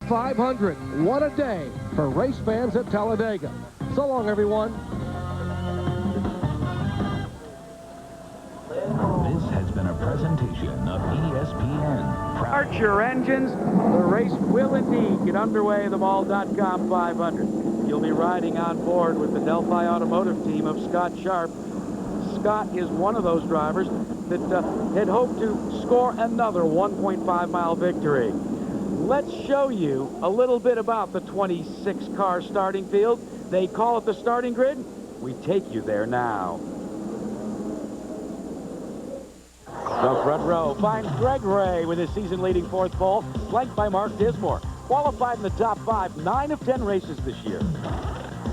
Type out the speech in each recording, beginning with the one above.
500. What a day for race fans at Talladega. So long, everyone. This has been a presentation of ESPN. Start your engines. The race will indeed get underway. The Mall.com 500. You'll be riding on board with the Delphi Automotive team of Scott Sharp. Scott is one of those drivers that had hoped to score another 1.5-mile victory. Let's show you a little bit about the 26-car starting field. They call it the starting grid. We take you there now. The front row finds Greg Ray with his season-leading fourth pole, flanked by Mark Dismore. Qualified in the top 5, 9 of 10 races this year.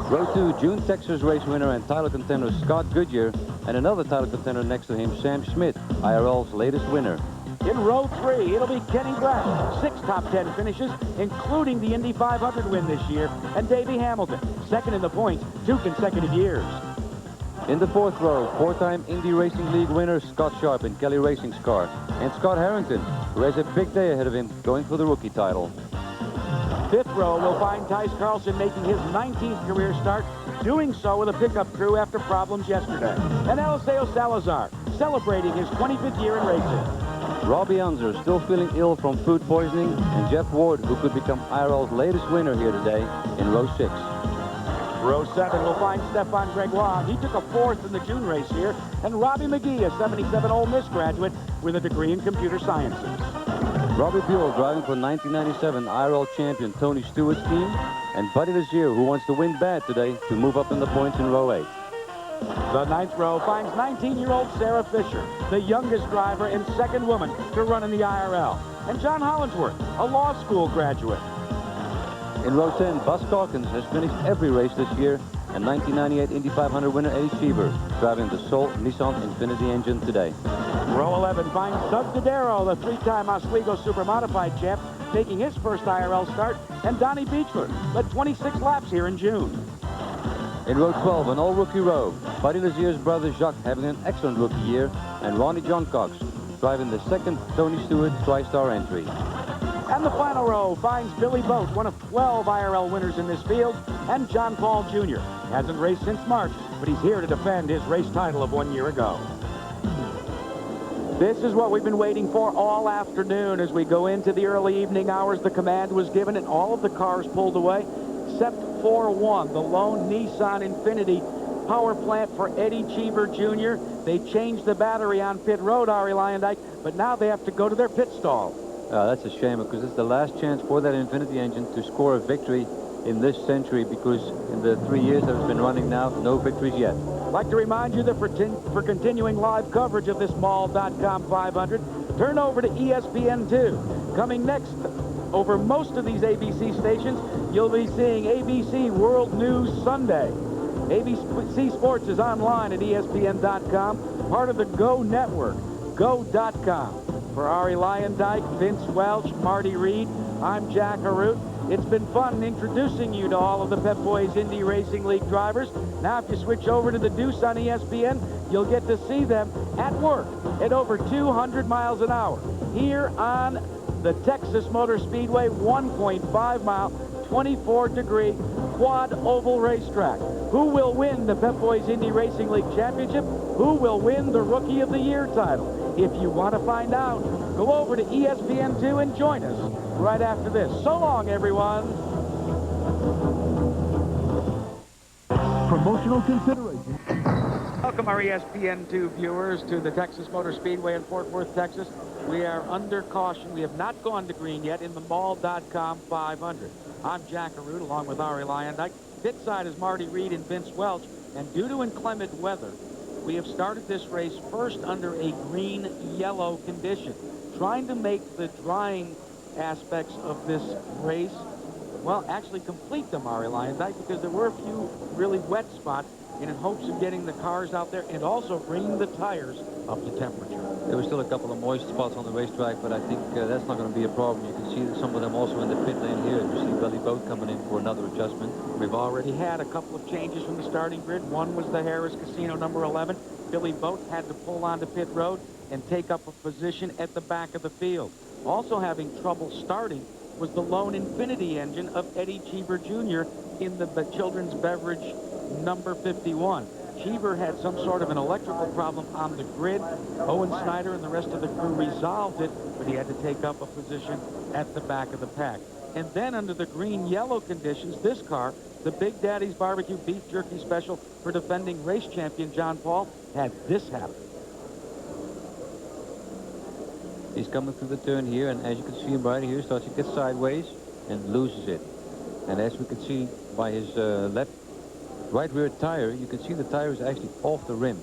Row 2, June Texas race winner and title contender Scott Goodyear, and another title contender next to him, Sam Schmidt, IRL's latest winner. In row 3, it'll be Kenny Brash, 6 top 10 finishes, including the Indy 500 win this year, and Davey Hamilton, second in the points, 2 consecutive years. In the fourth row, 4-time Indy Racing League winner Scott Sharp in Kelly Racing's car, and Scott Harrington, who has a big day ahead of him, going for the rookie title. Fifth row will find Tice Carlson making his 19th career start, doing so with a pickup crew after problems yesterday. And Eliseo Salazar, celebrating his 25th year in racing. Robbie Unser still feeling ill from food poisoning, and Jeff Ward, who could become IRL's latest winner here today, in row 6. Row 7 will find Stefan Gregoire. He took a 4th in the June race here, and Robbie McGee, a 77 Ole Miss graduate with a degree in computer sciences. Robbie Buell driving for 1997 IRL champion Tony Stewart's team, and Buddy Lazier, who wants to win bad today to move up in the points in row 8. The 9th row finds 19-year-old Sarah Fisher, the youngest driver and second woman to run in the IRL, and John Hollingsworth, a law school graduate. In row 10, Buzz Calkins has finished every race this year, and 1998 Indy 500 winner Eddie Cheever driving the Sol Nissan Infiniti engine today. Row 11 finds Doug Dodaro, the 3-time Oswego Supermodified champ, making his first IRL start, and Donnie Beechler led 26 laps here in June. In row 12, an all-rookie row, Buddy Lazier's brother Jacques having an excellent rookie year, and Ronnie John Cox driving the second Tony Stewart TriStar entry. And the final row finds Billy Boat, one of 12 IRL winners in this field, and John Paul Jr. Hasn't raced since March, but he's here to defend his race title of 1 year ago. This is what we've been waiting for all afternoon as we go into the early evening hours. The command was given and all of the cars pulled away, except for one, the lone Nissan Infiniti power plant for Eddie Cheever Jr. They changed the battery on pit road, Ari Lyondike, but now they have to go to their pit stall. That's a shame, because it's the last chance for that Infiniti engine to score a victory in this century, because in the 3 years that it's been running now, no victories yet. I'd like to remind you that for continuing live coverage of this Mall.com 500, turn over to ESPN2. Coming next, over most of these ABC stations, you'll be seeing ABC World News Sunday. ABC Sports is online at ESPN.com, part of the Go Network, Go.com. For Ari Lyondike, Vince Welch, Marty Reed, I'm Jack Harut. It's been fun introducing you to all of the Pep Boys Indy Racing League drivers. Now, if you switch over to the Deuce on ESPN, you'll get to see them at work at over 200 miles an hour here on the Texas Motor Speedway 1.5-mile, 24-degree quad oval racetrack. Who will win the Pep Boys Indy Racing League Championship? Who will win the Rookie of the Year title? If you want to find out, go over to ESPN2 and join us right after this. So long, everyone. Promotional consideration. Welcome, our ESPN2 viewers, to the Texas Motor Speedway in Fort Worth, Texas. We are under caution. We have not gone to green yet in the Mall.com 500. I'm Jack Harut, along with Ari Lyondike. Pit side is Marty Reed and Vince Welch. And due to inclement weather, we have started this race first under a green-yellow condition, trying to make the drying aspects of this race, well, actually complete them, Ari Lyondike, because there were a few really wet spots, and in hopes of getting the cars out there and also bringing the tires up to temperature. There were still a couple of moist spots on the racetrack, but I think that's not going to be a problem. You can see that some of them also in the pit lane here. You see Billy Boat coming in for another adjustment. We've already had a couple of changes from the starting grid. One was the Harris Casino number 11. Billy Boat had to pull onto pit road and take up a position at the back of the field. Also having trouble starting was the Lone Infinity engine of Eddie Cheever Jr. in the children's beverage number 51. Cheever had some sort of an electrical problem on the grid. Owen Snyder and the rest of the crew resolved it, but he had to take up a position at the back of the pack. And then under the green-yellow conditions, this car, the Big Daddy's Barbecue Beef Jerky Special for defending race champion John Paul, had this happen. He's coming through the turn here, and as you can see him right here, starts to get sideways and loses it. And as we can see by his right rear tire, you can see the tire is actually off the rim.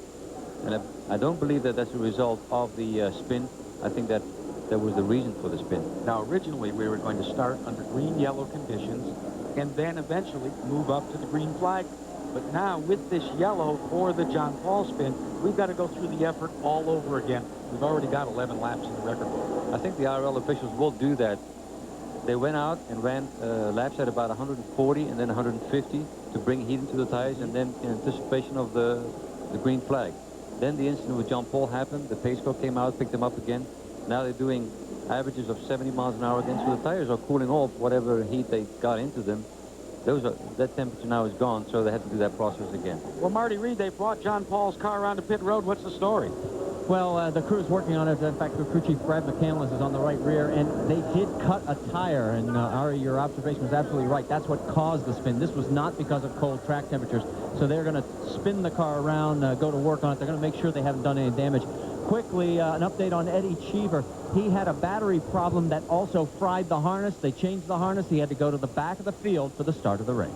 And I don't believe that that's a result of the spin. I think that was the reason for the spin. Now, originally, we were going to start under green-yellow conditions and then eventually move up to the green flag. But now, with this yellow for the John Paul spin, we've got to go through the effort all over again. We've already got 11 laps in the record book. I think the IRL officials will do that. They went out and ran laps at about 140 and then 150 to bring heat into the tires, and then in anticipation of the green flag. Then the incident with John Paul happened. The pace car came out, picked them up again. Now they're doing averages of 70 miles an hour again, so the tires are cooling off whatever heat they got into them. That temperature now is gone, so they had to do that process again. Well, Marty Reed, they brought John Paul's car around to pit road. What's the story? Well, the crew's working on it. In fact, the crew chief, Brad McCandless, is on the right rear, and they did cut a tire. And, Ari, your observation was absolutely right. That's what caused the spin. This was not because of cold track temperatures. So they're going to spin the car around, go to work on it. They're going to make sure they haven't done any damage. Quickly, an update on Eddie Cheever. He had a battery problem that also fried the harness. They changed the harness. He had to go to the back of the field for the start of the race.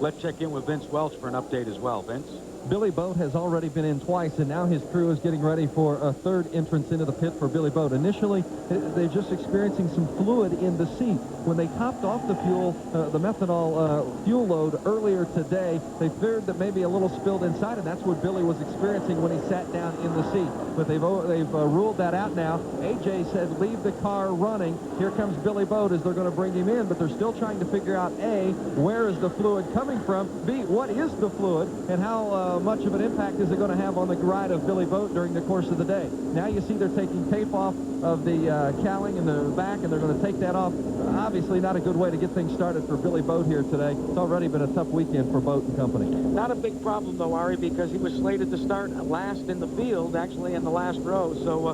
Let's check in with Vince Welch for an update as well. Vince? Billy Boat has already been in twice, and now his crew is getting ready for a third entrance into the pit for Billy Boat. Initially, they're just experiencing some fluid in the seat. When they topped off the fuel, the methanol fuel load earlier today, they feared that maybe a little spilled inside, and that's what Billy was experiencing when he sat down in the seat. But they've ruled that out now. AJ said, leave the car running. Here comes Billy Boat as they're going to bring him in, but they're still trying to figure out, A, where is the fluid coming from? B, what is the fluid, and how much of an impact is it going to have on the ride of Billy Boat during the course of the day? Now you see they're taking tape off of the cowling in the back, and they're going to take that off. Obviously not a good way to get things started for Billy Boat here today. It's already been a tough weekend for Boat and company. Not a big problem, though, Ari, because he was slated to start last in the field, actually in the last row. So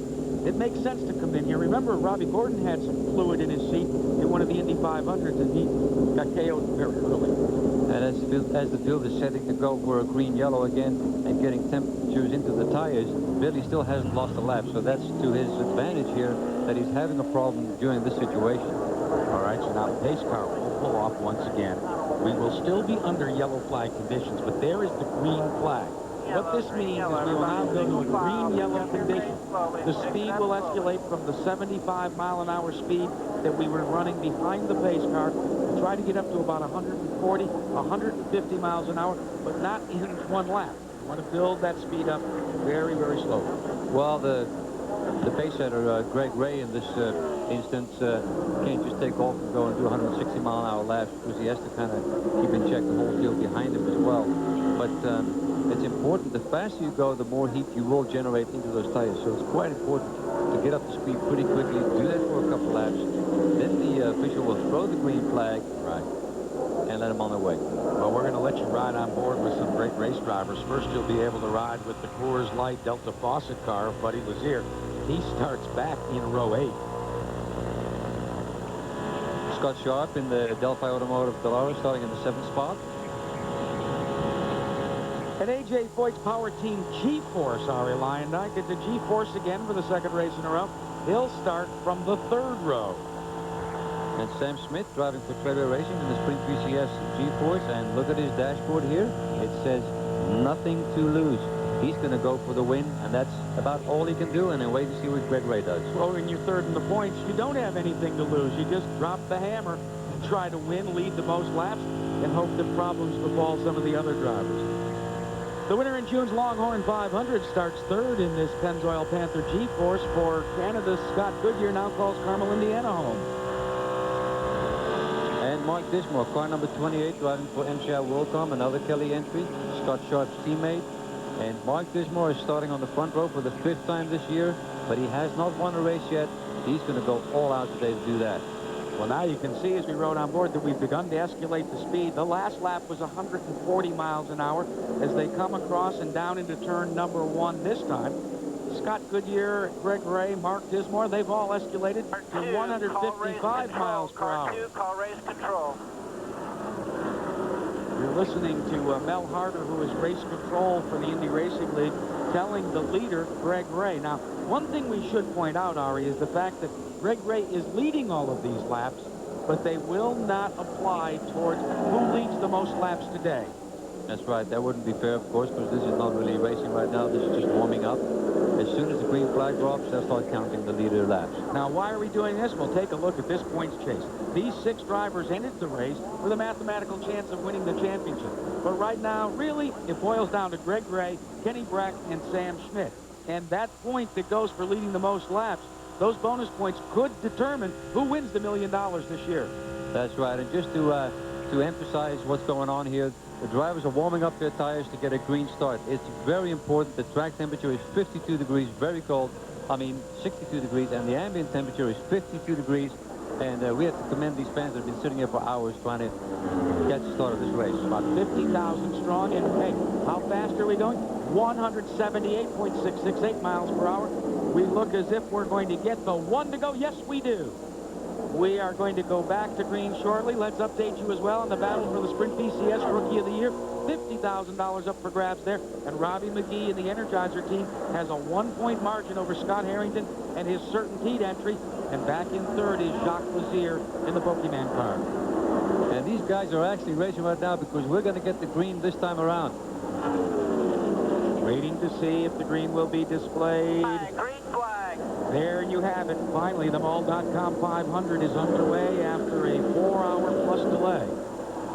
it makes sense to come in here. Remember, Robbie Gordon had some fluid in his seat in one of the Indy 500s, and he got KO'd very early. And as the field is setting to go for a green-yellow again and getting temperatures into the tires, Billy still hasn't lost a lap, so that's to his advantage here that he's having a problem during this situation. All right, so now the pace car will pull off once again. We will still be under yellow flag conditions, but there is the green flag. What this means is we will now go to a green-yellow condition. The speed will escalate from the 75-mile-an-hour speed that we were running behind the pace car and try to get up to about 140, 150 miles an hour, but not in one lap. We want to build that speed up very, very slowly. Well, the pace setter, Greg Ray, in this instance, can't just take off and go and do 160-mile-an-hour laps because he has to kind of keep in check the whole field behind him as well. But it's important. The faster you go, the more heat you will generate into those tires. So it's quite important to get up to speed pretty quickly. Do that for a couple laps. Then the official will throw the green flag, right, and let them on their way. Well, we're going to let you ride on board with some great race drivers. First, you'll be able to ride with the Coors Light Delta Faucet car of Buddy Lazier. He starts back in row 8. Scott Sharp in the Delphi Automotive Dolores starting in the 7th spot. And A.J. Foyt's power team G-Force, Ari Lyondike. It's a G-Force again for the second race in a row. He'll start from the 3rd row. And Sam Smith driving for Treadway Racing in the Sprint PCS G-Force. And look at his dashboard here. It says nothing to lose. He's going to go for the win, and that's about all he can do, and then wait to see what Greg Ray does. Well, when you're 3rd in the points, you don't have anything to lose. You just drop the hammer and try to win, lead the most laps, and hope that problems befall some of the other drivers. The winner in June's Longhorn 500 starts 3rd in this Pennzoil Panther G-Force for Canada's Scott Goodyear, now calls Carmel, Indiana home. And Mark Dismore, car number 28, driving for MCI WorldCom, another Kelly entry, Scott Sharp's teammate. And Mark Dismore is starting on the front row for the 5th time this year, but he has not won a race yet. He's going to go all out today to do that. Well, now you can see as we rode on board that we've begun to escalate the speed. The last lap was 140 miles an hour as they come across and down into turn number 1 this time. Scott Goodyear, Greg Ray, Mark Dismore, they've all escalated to 155 miles per hour. Call race control. You're listening to Mel Harder, who is race control for the Indy Racing League, telling the leader, Greg Ray. Now, one thing we should point out, Ari, is the fact that Greg Ray is leading all of these laps, but they will not apply towards who leads the most laps today. That's right. That wouldn't be fair, of course, because this is not really racing right now. This is just warming up. As soon as the green flag drops, they'll start counting the leader laps. Now, why are we doing this? We'll take a look at this points chase. These 6 drivers entered the race with a mathematical chance of winning the championship. But right now, really, it boils down to Greg Ray, Kenny Brack, and Sam Schmidt. And that point that goes for leading the most laps, those bonus points could determine who wins the $1 million this year. That's right. And just to emphasize what's going on here, the drivers are warming up their tires to get a green start. It's very important. The track temperature is 52 degrees, very cold. I mean, 62 degrees, and the ambient temperature is 52 degrees. And we have to commend these fans that have been sitting here for hours trying to get the start of this race. About 50,000 strong, and hey, how fast are we going? 178.668 miles per hour. We look as if we're going to get the 1 to go. Yes, we do. We are going to go back to green shortly. Let's update you as well on the battle for the Sprint PCS Rookie of the Year. $50,000 up for grabs there. And Robbie McGee and the Energizer team has a 1-point margin over Scott Harrington and his certainteed entry. And back in third is Jacques Lazier in the Pokemon car. And these guys are actually racing right now because we're going to get the green this time around. Waiting to see if the green will be displayed. Green flag. There you have it. Finally, the Mall.com 500 is underway after a 4-hour-plus delay.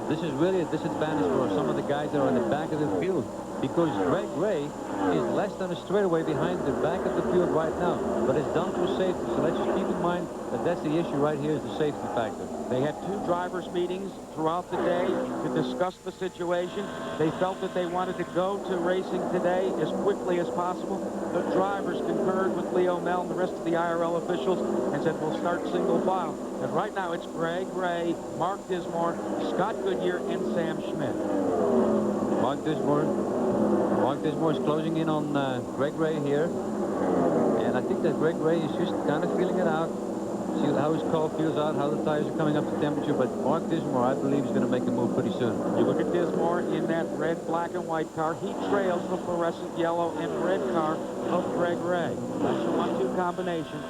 This is really a disadvantage for some of the guys that are in the back of the field because Greg Ray is less than a straightaway behind the back of the field right now. But it's done for safety, so let's just keep in mind that that's the issue right here is the safety factor. They had 2 drivers' meetings throughout the day to discuss the situation. They felt that they wanted to go to racing today as quickly as possible. The drivers concurred with Leo Mel and the rest of the IRL officials and said, we'll start single file. And right now, it's Greg Ray, Mark Dismore, Scott Goodyear, and Sam Schmidt. Mark Dismore is closing in on Greg Ray here. And I think that Greg Ray is just kind of feeling it out. See how his car feels out, how the tires are coming up to temperature. But Mark Dismore, I believe, is going to make a move pretty soon. You look at Dismore in that red, black, and white car. He trails the fluorescent yellow and red car of Greg Ray. That's a 1-2 combination.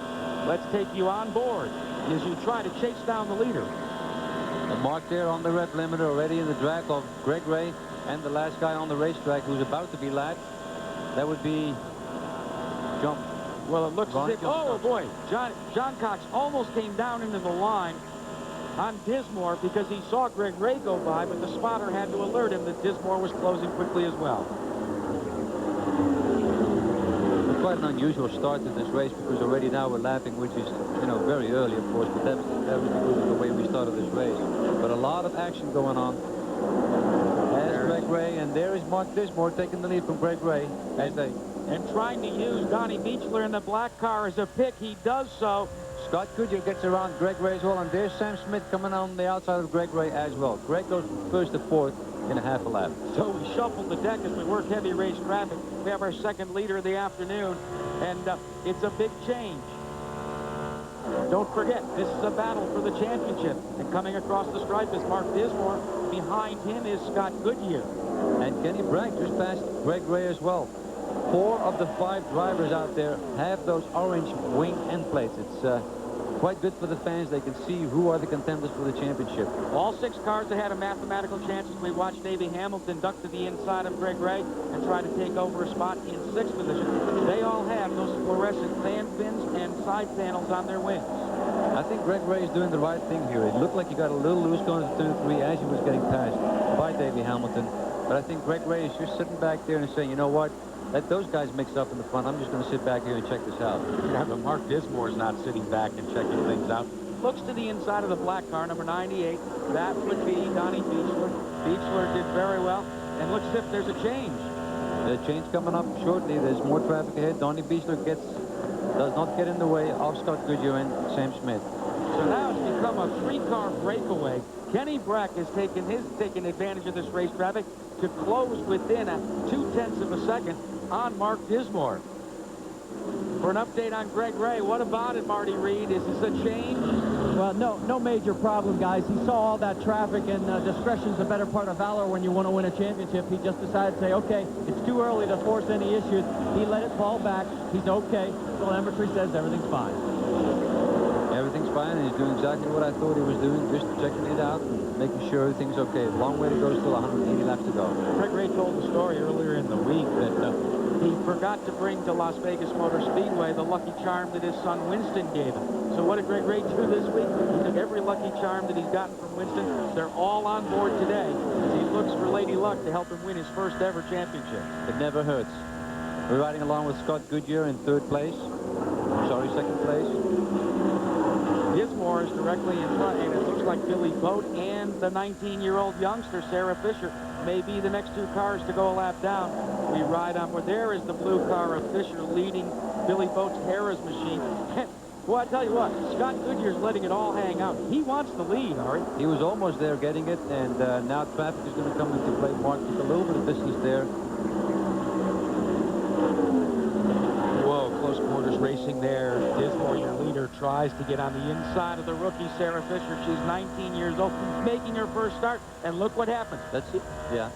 Let's take you on board as you try to chase down the leader. And Mark there on the red limiter already in the drag of Greg Ray and the last guy on the racetrack who's about to be lapped. That would be Jump. Well, it looks Ron as if, oh boy, John Cox almost came down into the line on Dismore because he saw Greg Ray go by, but the spotter had to alert him that Dismore was closing quickly as well. It's quite an unusual start to this race because already now we're lapping, which is, you know, very early, of course, but that was because of the way we started this race. But a lot of action going on. There's Greg Ray, and there is Mark Dismore taking the lead from Greg Ray as they... And trying to use Donnie Beechler in the black car as a pick. He does so. Scott Goodyear gets around Greg Ray as well, and there's Sam Schmidt coming on the outside of Greg Ray as well. Greg goes from first to fourth in a half a lap. So we shuffled the deck as we work heavy race traffic. We have our second leader of the afternoon, and it's a big change. Don't forget, this is a battle for the championship. And coming across the stripe is Mark Dismore. Behind him is Scott Goodyear. And Kenny Brack just passed Greg Ray as well. 4 of the 5 drivers out there have those orange wing end plates. It's quite good for the fans. They can see who are the contenders for the championship. All 6 cars that had a mathematical chance as we watched Davey Hamilton duck to the inside of Greg Ray and try to take over a spot in 6th position. They all have those fluorescent fan fins and side panels on their wings. I think Greg Ray is doing the right thing here. It looked like he got a little loose going to turn 3 as he was getting passed by Davey Hamilton. But I think Greg Ray is just sitting back there and saying, you know what? Let those guys mix up in the front. I'm just going to sit back here and check this out. Yeah, but Mark Dismore is not sitting back and checking things out. Looks to the inside of the black car, number 98. That would be Donnie Beechler. Beechler did very well. And looks as if there's a change. The change coming up shortly. There's more traffic ahead. Donnie Beechler does not get in the way of Scott Goodyear and Sam Schmidt. So now it's become a 3-car breakaway. Kenny Breck has taken advantage of this race traffic to close within a 0.2 of a second on Mark Dismore. For an update on Greg Ray, what about it, Marty Reed? Is this a change? Well, no major problem, guys. He saw all that traffic, and discretion's the better part of valor when you want to win a championship. He just decided to say, okay, it's too early to force any issues. He let it fall back. He's okay. Telemetry says everything's fine. Everything's fine, and he's doing exactly what I thought he was doing, just checking it out and making sure everything's okay. Long way to go, still 180 laps to go. Greg Ray told the story earlier in the week that he forgot to bring to Las Vegas Motor Speedway the Lucky Charm that his son Winston gave him. So what did Greg Ray do this week? He took every Lucky Charm that he's gotten from Winston. They're all on board today as he looks for Lady Luck to help him win his first ever championship. It never hurts. We're riding along with Scott Goodyear in second place. Dismore is directly in front, and it looks like Billy Boat and the 19-year-old youngster, Sarah Fisher, may be the next 2 cars to go a lap down. We ride on where there is the blue car of Fisher leading Billy Boat's Harrah's machine. Well, I tell you what, Scott Goodyear's letting it all hang out. He wants the lead, Ari. He was almost there getting it, and now traffic is going to come into play. Mark took a little bit of distance there. Whoa, close quarters racing there. Dismore, your leader, tries to get on the inside of the rookie, Sarah Fisher. She's 19 years old, making her first start, and look what happens. That's it. Yeah.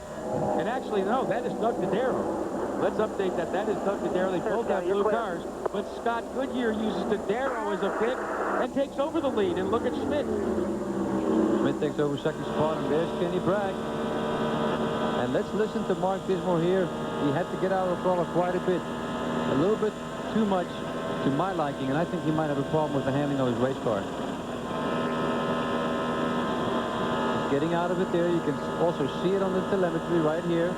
And actually, no, that is Doug Dodaro. Let's update that. That is Doug Dodaro. They both have blue cars. But Scott Goodyear uses Dodaro as a pick and takes over the lead. And look at Schmidt. Schmidt takes over second spot, and there's Kenny Bragg. And let's listen to Mark Dismore here. He had to get out of the throttle quite a bit. A little bit too much to my liking, and I think he might have a problem with the handling of his race car. Getting out of it there. You can also see it on the telemetry right here.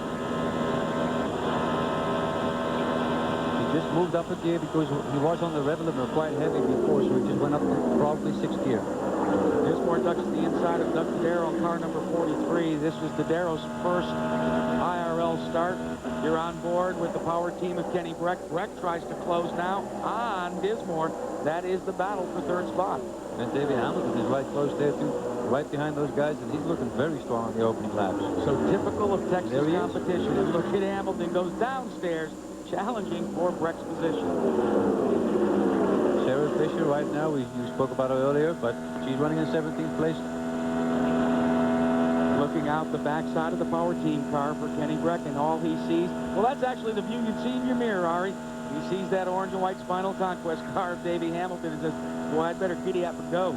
He just moved up a gear because he was on the rev limiter quite heavy before, so he just went up to probably 6th gear. Dismore ducks to the inside of Doug Dodaro, car number 43. This was Dodaro's first IRL start. You're on board with the power team of Kenny Breck. Breck tries to close now on Dismore. That is the battle for 3rd spot. And David Hamilton is right close there, too, right behind those guys, and he's looking very strong on the opening laps. So typical of Texas competition. And look at Hamilton goes downstairs, challenging for Breck's position. Sarah Fisher right now, you spoke about her earlier, but she's running in 17th place. Looking out the backside of the power team car for Kenny Breck, and all he sees, well, that's actually the view you'd see in your mirror, Ari. He sees that orange and white Spinal Conquest car of Davey Hamilton and says, boy, I'd better giddy up and go.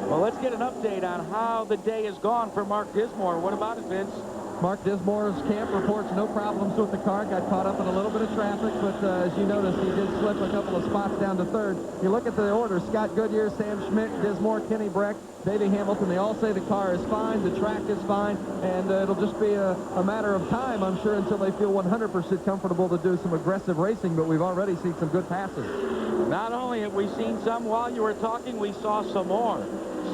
Well, let's get an update on how the day has gone for Mark Dismore. What about it, Vince? Mark Dismore's camp reports no problems with the car. Got caught up in a little bit of traffic, but as you noticed, he did slip a couple of spots down to 3rd. You look at the order: Scott Goodyear, Sam Schmidt, Dismore, Kenny Breck, Davey Hamilton. They all say the car is fine, the track is fine, and it'll just be a matter of time, I'm sure, until they feel 100% comfortable to do some aggressive racing, but we've already seen some good passes. Not only have we seen some while you were talking, we saw some more.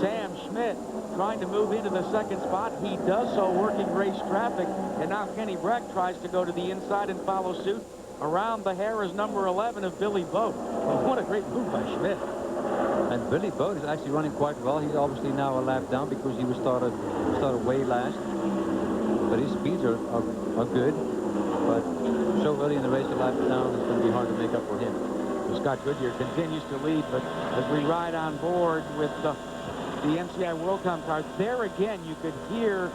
Sam Schmidt trying to move into the 2nd spot. He does so working race traffic, and now Kenny Breck tries to go to the inside and follow suit around the Harrah's number 11 of Billy Boat. Well, what a great move by Schmidt. And Billy Boat is actually running quite well. He's obviously now a lap down because he was started way last. But his speeds are good. But so early in the race, a lap down, it's going to be hard to make up for him. So Scott Goodyear continues to lead, but as we ride on board with the MCI WorldCom car, there again you could hear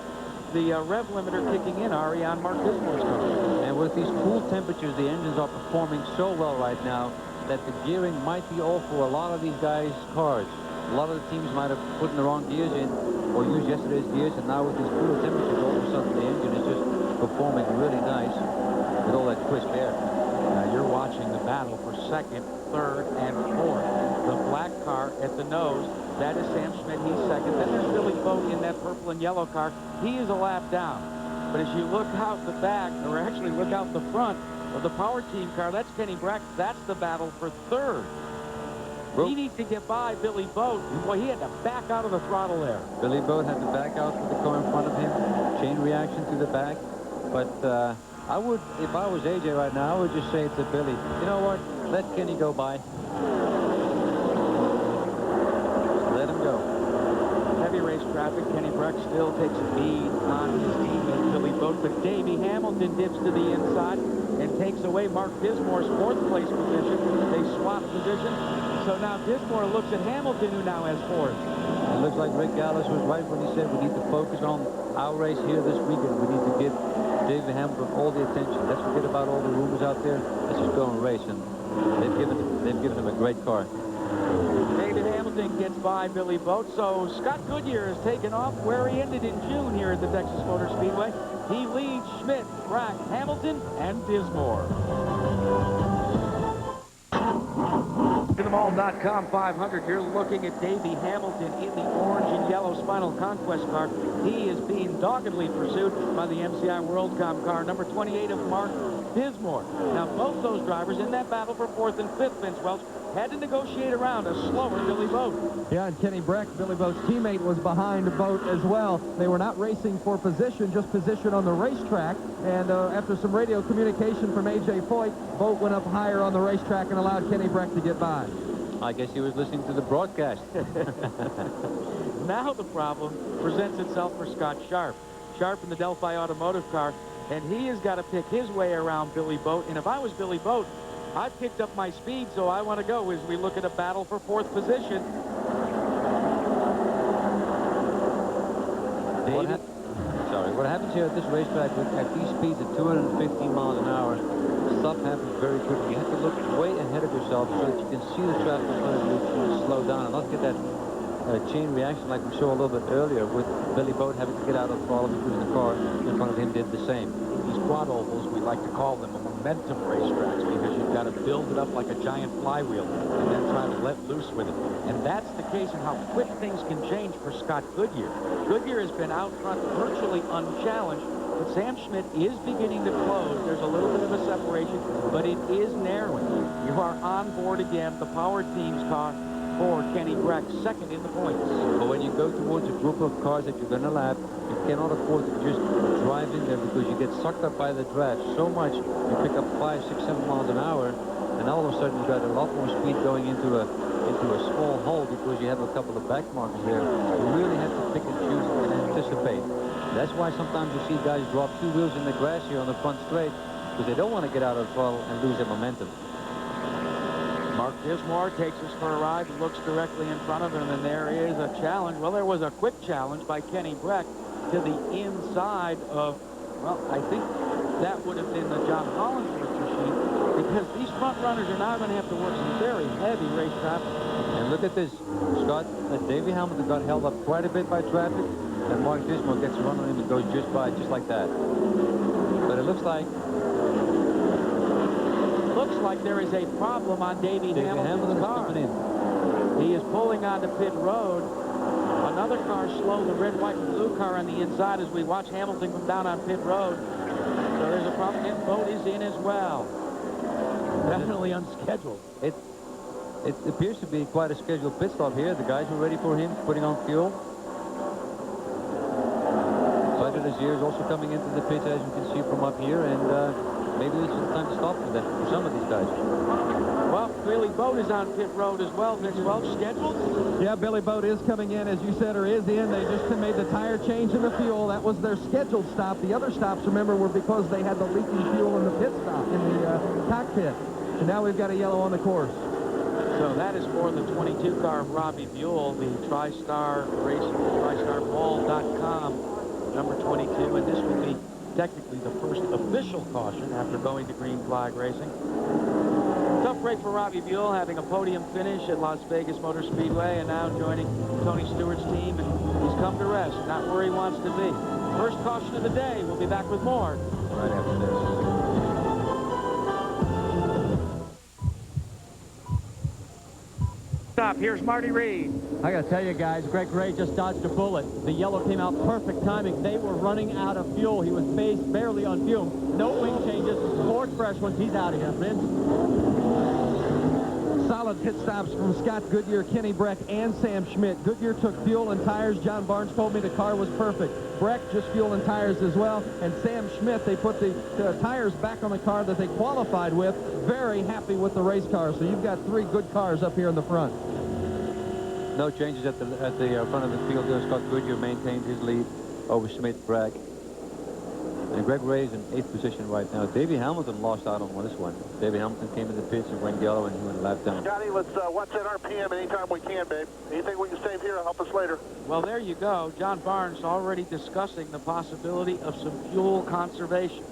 the rev limiter kicking in, Ari, on Mark Dismore's car. And with these cool temperatures, the engines are performing so well right now that the gearing might be off for a lot of these guys' cars. A lot of the teams might have put in the wrong gears in or used yesterday's gears, and now with these cooler temperatures, all of a sudden the engine is just performing really nice with all that crisp air. Now you're watching the battle for 2nd, 3rd, and 4th. The black car at the nose, that is Sam Schmidt. He's 2nd. Then there's Billy Boat in that purple and yellow car. He is a lap down. But as you look out the back, or actually look out the front of the power team car, that's Kenny Breck. That's the battle for 3rd. He needs to get by Billy Boat. Boy, he had to back out of the throttle there. Billy Boat had to back out with the car in front of him. Chain reaction to the back. But I would, if I was AJ right now, I would just say to Billy, you know what? Let Kenny go by. let him go. Heavy race traffic. Kenny Breck still takes a lead on his teammate Billy Boat, but Davey Hamilton dips to the inside and takes away Mark Dismore's fourth place position. They swap position. So now Dismore looks at Hamilton, who now has fourth. It looks like Rick Gallis was right when he said we need to focus on our race here this weekend. We need to give David Hamilton all the attention. Let's forget about all the rumors out there. Let's just go and race. And they've given him a great car. David Hamilton gets by Billy Boat, so Scott Goodyear has taken off where he ended in June here at the Texas Motor Speedway. He leads Schmidt, Brack, Hamilton, and Dismore. To the Mall.com 500, you're looking at Davey Hamilton in the orange and yellow Spinal Conquest car. He is being doggedly pursued by the MCI WorldCom car, number 28 of Mark Dismore. Now, both those drivers in that battle for fourth and fifth, Vince Welch, had to negotiate around a slower Billy Boat. Yeah, and Kenny Breck, Billy Boat's teammate, was behind Boat as well. They were not racing for position, just position on the racetrack. And after some radio communication from A.J. Foyt, Boat went up higher on the racetrack and allowed Kenny Breck to get by. I guess he was listening to the broadcast. Now the problem presents itself for Scott Sharp. Sharp in the Delphi Automotive car, and he has got to pick his way around Billy Boat. And if I was Billy Boat, I picked up my speed, so I want to go as we look at a battle for fourth position. What happens here at this racetrack at these speeds at 215 miles an hour, stuff happens very quickly. You have to look way ahead of yourself so that you can see the traffic in front of you to slow down and not get that chain reaction like we saw a little bit earlier with Billy Boat having to get out of the throttle because the car in front of him did the same. These quad ovals, we like to call them momentum racetracks because you've got to build it up like a giant flywheel and then try to let loose with it. And that's the case in how quick things can change for Scott Goodyear. Goodyear has been out front virtually unchallenged, but Sam Schmidt is beginning to close. There's a little bit of a separation, but it is narrowing. You are on board again, the Power Team's car for Kenny Breck, second in the points. But when you go towards a group of cars that you're going to lap, you cannot afford to just drive in there because you get sucked up by the draft so much. You pick up 5, 6, 7 miles an hour, and all of a sudden you've got a lot more speed going into a small hole because you have a couple of back markers there. You really have to pick and choose and anticipate. That's why sometimes you see guys drop 2 wheels in the grass here on the front straight because they don't want to get out of the throttle and lose their momentum. Mark Dismore takes us for a ride, looks directly in front of him, and there is a challenge. Well, there was a quick challenge by Kenny Breck to the inside of, well, I think that would have been the John Hollinsworth machine, because these front runners are now going to have to work some very heavy race traffic. And look at this, Scott. Davey Hamilton got held up quite a bit by traffic, and Mark Dismore gets a run on him and goes just by, just like that. But it looks like there is a problem on Davey Hamilton's car. Coming in. He is pulling onto pit road. Another car slow, the red, white, and blue car on the inside as we watch Hamilton come down on pit road. So there's a problem. His boat is in as well. Definitely unscheduled. It appears to be quite a scheduled pit stop here. The guys were ready for him, putting on fuel. Butter Desir is also coming into the pit, as you can see from up here, and maybe this is the time to stop for some of these guys. Well, Billy Boat is on pit road as well. Vince Welch scheduled. Yeah, Billy Boat is coming in, as you said, or is in. They just made the tire change in the fuel. That was their scheduled stop. The other stops, remember, were because they had the leaking fuel in the pit stop, in the cockpit. And now we've got a yellow on the course. So that is for the 22 car of Robbie Buell, the TriStar Racing, TriStarBall.com, number 22. And this will be technically the first official caution after going to green flag racing. Tough break for Robbie Buell, having a podium finish at Las Vegas Motor Speedway and now joining Tony Stewart's team, and he's come to rest, not where he wants to be. First caution of the day. We'll be back with more Right after this. Stop. Here's Marty Reed. I got to tell you guys, Greg Ray just dodged a bullet. The yellow came out perfect timing. They were running out of fuel. He was barely on fume. No wing changes. 4 fresh ones. He's out of here, Vince. Solid pit stops from Scott Goodyear, Kenny Breck, and Sam Schmidt. Goodyear took fuel and tires. John Barnes told me the car was perfect. Breck just fuel and tires as well. And Sam Schmidt, they put the tires back on the car that they qualified with. Very happy with the race car. So you've got 3 good cars up here in the front. No changes at the front of the field. Scott Goodyear maintains his lead over Schmidt, Bragg. And Greg Ray's in 8th position right now. Davey Hamilton lost out on this one. Davey Hamilton came in the pits and went yellow, and he went lap down. Johnny, let's watch that RPM anytime we can, babe. Anything we can save here will help us later. Well, there you go. John Barnes already discussing the possibility of some fuel conservation.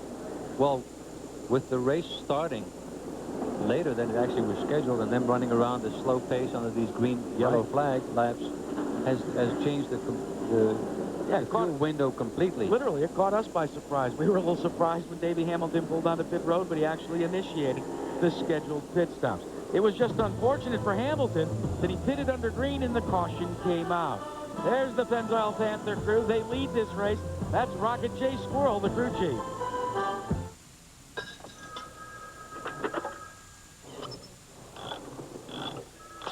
Well, with the race starting later than it actually was scheduled, and them running around the slow pace under these green-yellow flag laps, has changed the fuel window completely. Literally, it caught us by surprise. We were a little surprised when Davey Hamilton pulled onto pit road, but he actually initiated the scheduled pit stops. It was just unfortunate for Hamilton that he pitted under green and the caution came out. There's the Pennzoil Panther crew. They lead this race. That's Rocket J. Squirrel, the crew chief.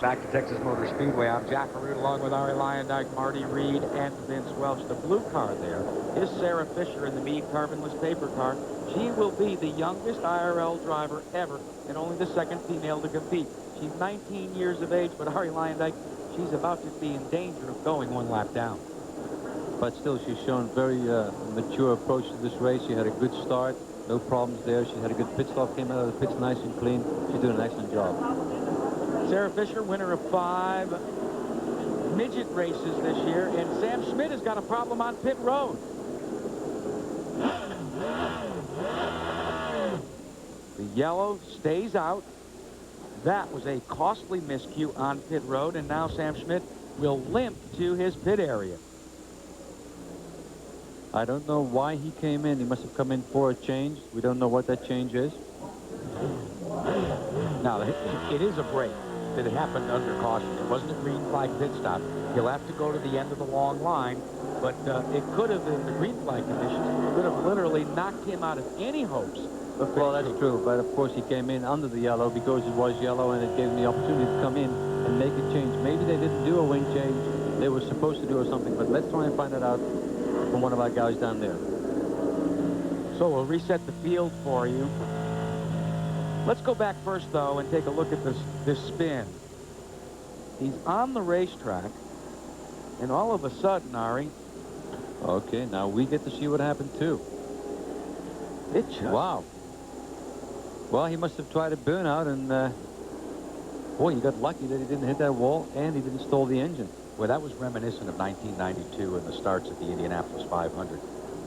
Back to Texas Motor Speedway. I'm Jack Arute along with Ari Lyondike, Marty Reed, and Vince Welch. The blue car there is Sarah Fisher in the Meade carbonless paper car. She will be the youngest IRL driver ever and only the second female to compete. She's 19 years of age, but Ari Lyondike, she's about to be in danger of going one lap down. But still, she's shown very mature approach to this race. She had a good start, no problems there. She had a good pit stop, came out of the pits nice and clean. She's doing an excellent job. Sarah Fisher, winner of 5 midget races this year, and Sam Schmidt has got a problem on pit road. The yellow stays out. That was a costly miscue on pit road, and now Sam Schmidt will limp to his pit area. I don't know why he came in. He must have come in for a change. We don't know what that change is. Now, it is a break that it happened under caution. It wasn't a green flag pit stop. He'll have to go to the end of the long line, but it could have, in the green flag conditions, could have literally knocked him out of any hopes. Well, that's true, but of course he came in under the yellow because it was yellow, and it gave him the opportunity to come in and make a change. Maybe they didn't do a wing change. They were supposed to do or something, but let's try and find that out from one of our guys down there. So we'll reset the field for you. Let's go back first, though, and take a look at this spin. He's on the racetrack, and all of a sudden, Ari. Okay, now we get to see what happened, too. Wow. Well, he must have tried a burnout, and boy, he got lucky that he didn't hit that wall, and he didn't stall the engine. Well, that was reminiscent of 1992 and the starts at the Indianapolis 500.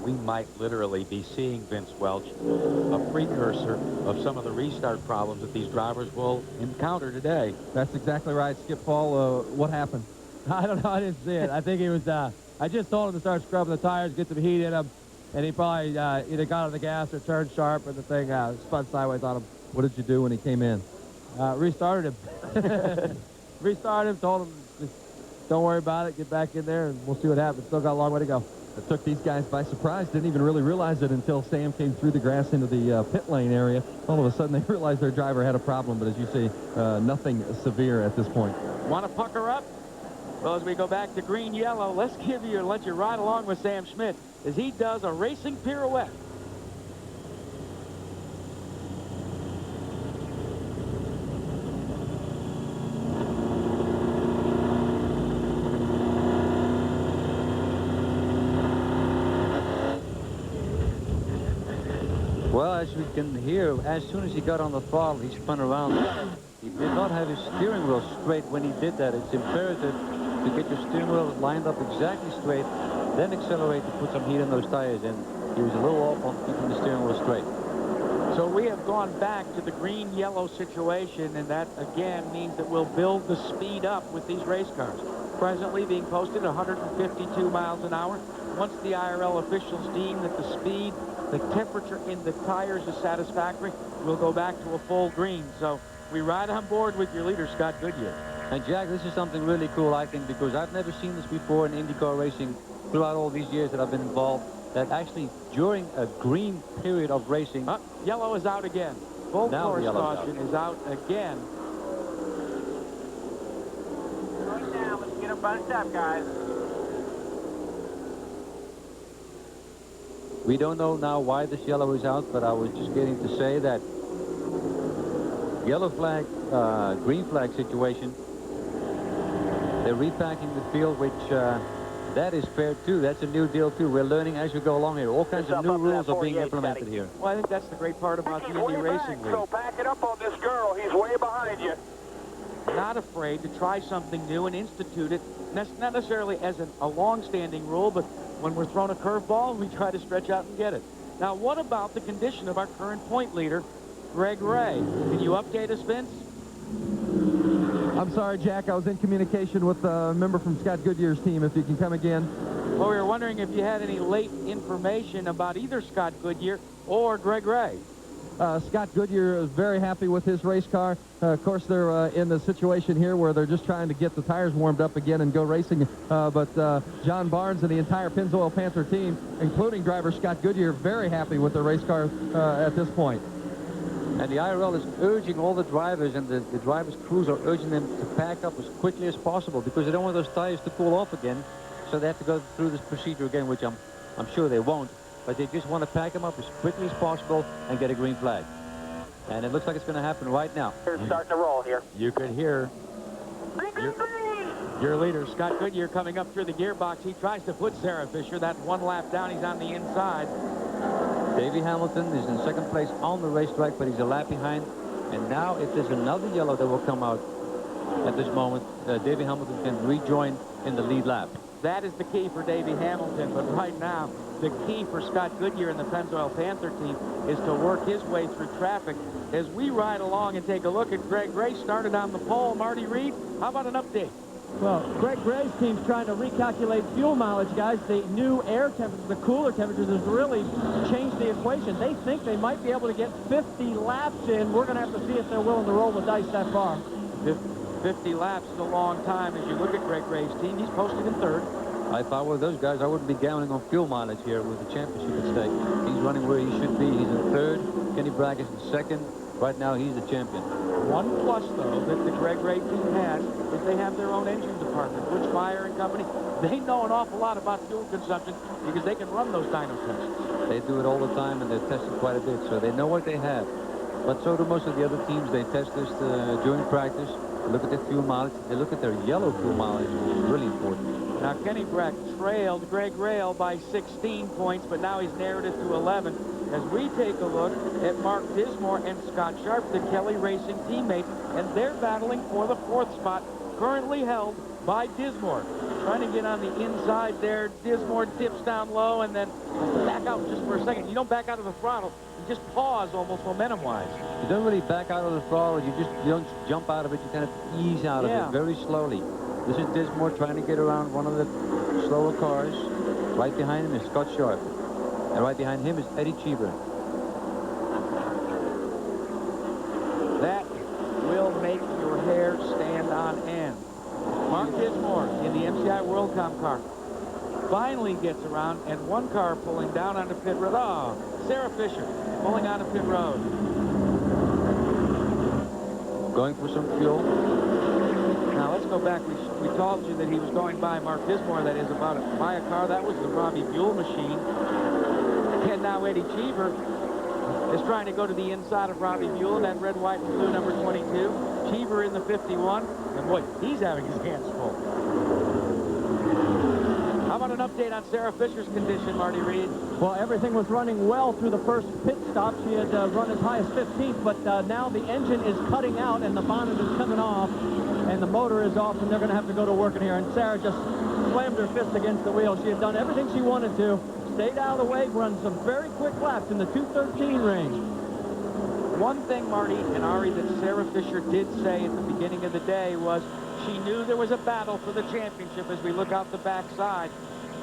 We might literally be seeing, Vince Welch, a precursor of some of the restart problems that these drivers will encounter today. That's exactly right, Skip Paul. What happened? I don't know. I didn't see it. I think he was, I just told him to start scrubbing the tires, get some heat in them, and he probably either got on the gas or turned sharp, and the thing spun sideways on him. What did you do when he came in? Restarted him. Restarted him, told him, just don't worry about it, get back in there, and we'll see what happens. Still got a long way to go. It took these guys by surprise. Didn't even really realize it until Sam came through the grass into the pit lane area. All of a sudden, they realized their driver had a problem, but as you see, nothing severe at this point. Want to pucker up? Well, as we go back to green-yellow, let's give you and let you ride along with Sam Schmidt as he does a racing pirouette. Well, as we can hear, as soon as he got on the throttle, he spun around. He did not have his steering wheel straight when he did that. It's imperative to get your steering wheel lined up exactly straight, then accelerate to put some heat in those tires. And he was a little off on keeping the steering wheel straight. So we have gone back to the green-yellow situation, and that, again, means that we'll build the speed up with these race cars. Presently being posted 152 miles an hour. Once the IRL officials deem that the speed, the temperature in the tires is satisfactory, we'll go back to a full green. So we ride on board with your leader, Scott Goodyear. And Jack, this is something really cool, I think, because I've never seen this before in IndyCar racing throughout all these years that I've been involved, that actually during a green period of racing... Yellow is out again. Full course caution is out again. Going down. Let's get them bunched up, guys. We don't know now why this yellow is out, but I was just getting to say that yellow flag, green flag situation They're repacking the field, which that is fair, too. That's a new deal, too. We're learning as we go along here. All kinds of new rules are being implemented here. Well, I think that's the great part about the Indy Racing League. So back it up on this girl. He's way behind you. Not afraid to try something new and institute it, not necessarily as a long-standing rule, but when we're thrown a curveball, we try to stretch out and get it. Now, what about the condition of our current point leader, Greg Ray? Can you update us, Vince? I'm sorry, Jack. I was in communication with a member from Scott Goodyear's team. If you can come again. Well, we were wondering if you had any late information about either Scott Goodyear or Greg Ray. Scott Goodyear is very happy with his race car. Of course, they're in the situation here where they're just trying to get the tires warmed up again and go racing. But John Barnes and the entire Pennzoil Panther team, including driver Scott Goodyear, very happy with their race car at this point. And the IRL is urging all the drivers, and the drivers' crews are urging them to pack up as quickly as possible because they don't want those tires to cool off again. So they have to go through this procedure again, which I'm sure they won't. But they just want to pack them up as quickly as possible and get a green flag. And it looks like it's going to happen right now. They're starting to roll here. You could hear your leader, Scott Goodyear, coming up through the gearbox. He tries to put Sarah Fisher. That one lap down, he's on the inside. Davey Hamilton is in second place on the racetrack, but he's a lap behind. And now if there's another yellow that will come out at this moment, Davey Hamilton can rejoin in the lead lap. That is the key for Davey Hamilton, but right now, the key for Scott Goodyear and the Pennzoil Panther team is to work his way through traffic. As we ride along and take a look at Greg Ray, started on the pole. Marty Reed, how about an update? Well, Greg Ray's team's trying to recalculate fuel mileage, guys. The new air temperature, the cooler temperatures, has really changed the equation. They think they might be able to get 50 laps in. We're going to have to see if they're willing to roll the dice that far. 50 laps is a long time. As you look at Greg Ray's team, he's posted in third. If I were those guys, I wouldn't be gambling on fuel mileage here with the championship at stake. He's running where he should be. He's in third. Kenny Bragg is in second. Right now, he's the champion. One plus, though, that the Greg Ray team has is they have their own engine department. Butch Meyer and company, they know an awful lot about fuel consumption because they can run those dyno tests. They do it all the time, and they're tested quite a bit, so they know what they have. But so do most of the other teams. They test this during practice. They look at their fuel mileage. They look at their yellow fuel mileage, which is really important. Now, Kenny Bragg trailed Greg Ray by 16 points, but now he's narrowed it to 11. As we take a look at Mark Dismore and Scott Sharp, the Kelly Racing teammates, and they're battling for the fourth spot, currently held by Dismore. Trying to get on the inside there. Dismore dips down low and then back out just for a second. You don't back out of the throttle. You just pause almost momentum-wise. You don't really back out of the throttle. You don't jump out of it. You kind of ease out of it very slowly. This is Dismore trying to get around one of the slower cars. Right behind him is Scott Sharp. And right behind him is Eddie Cheever. That will make your hair stand on end. Mark Dismore in the MCI WorldCom car finally gets around, and one car pulling down onto pit road. Oh, Sarah Fisher pulling onto pit road. Going for some fuel. Now let's go back. We told you that he was going by Mark Dismore, that is by a car. That was the Robbie Buell machine. And now Eddie Cheever is trying to go to the inside of Robbie Buell in that red, white, and blue number 22. Cheever in the 51. And boy, he's having his hands full. How about an update on Sarah Fisher's condition, Marty Reed? Well, everything was running well through the first pit stop. She had run as high as 15th, but now the engine is cutting out and the bonnet is coming off and the motor is off, and they're going to have to go to work in here. And Sarah just slammed her fist against the wheel. She had done everything she wanted to. Stayed out of the way, run some very quick laps in the 2:13 range. One thing, Marty and Ari, that Sarah Fisher did say at the beginning of the day was she knew there was a battle for the championship as we look out the backside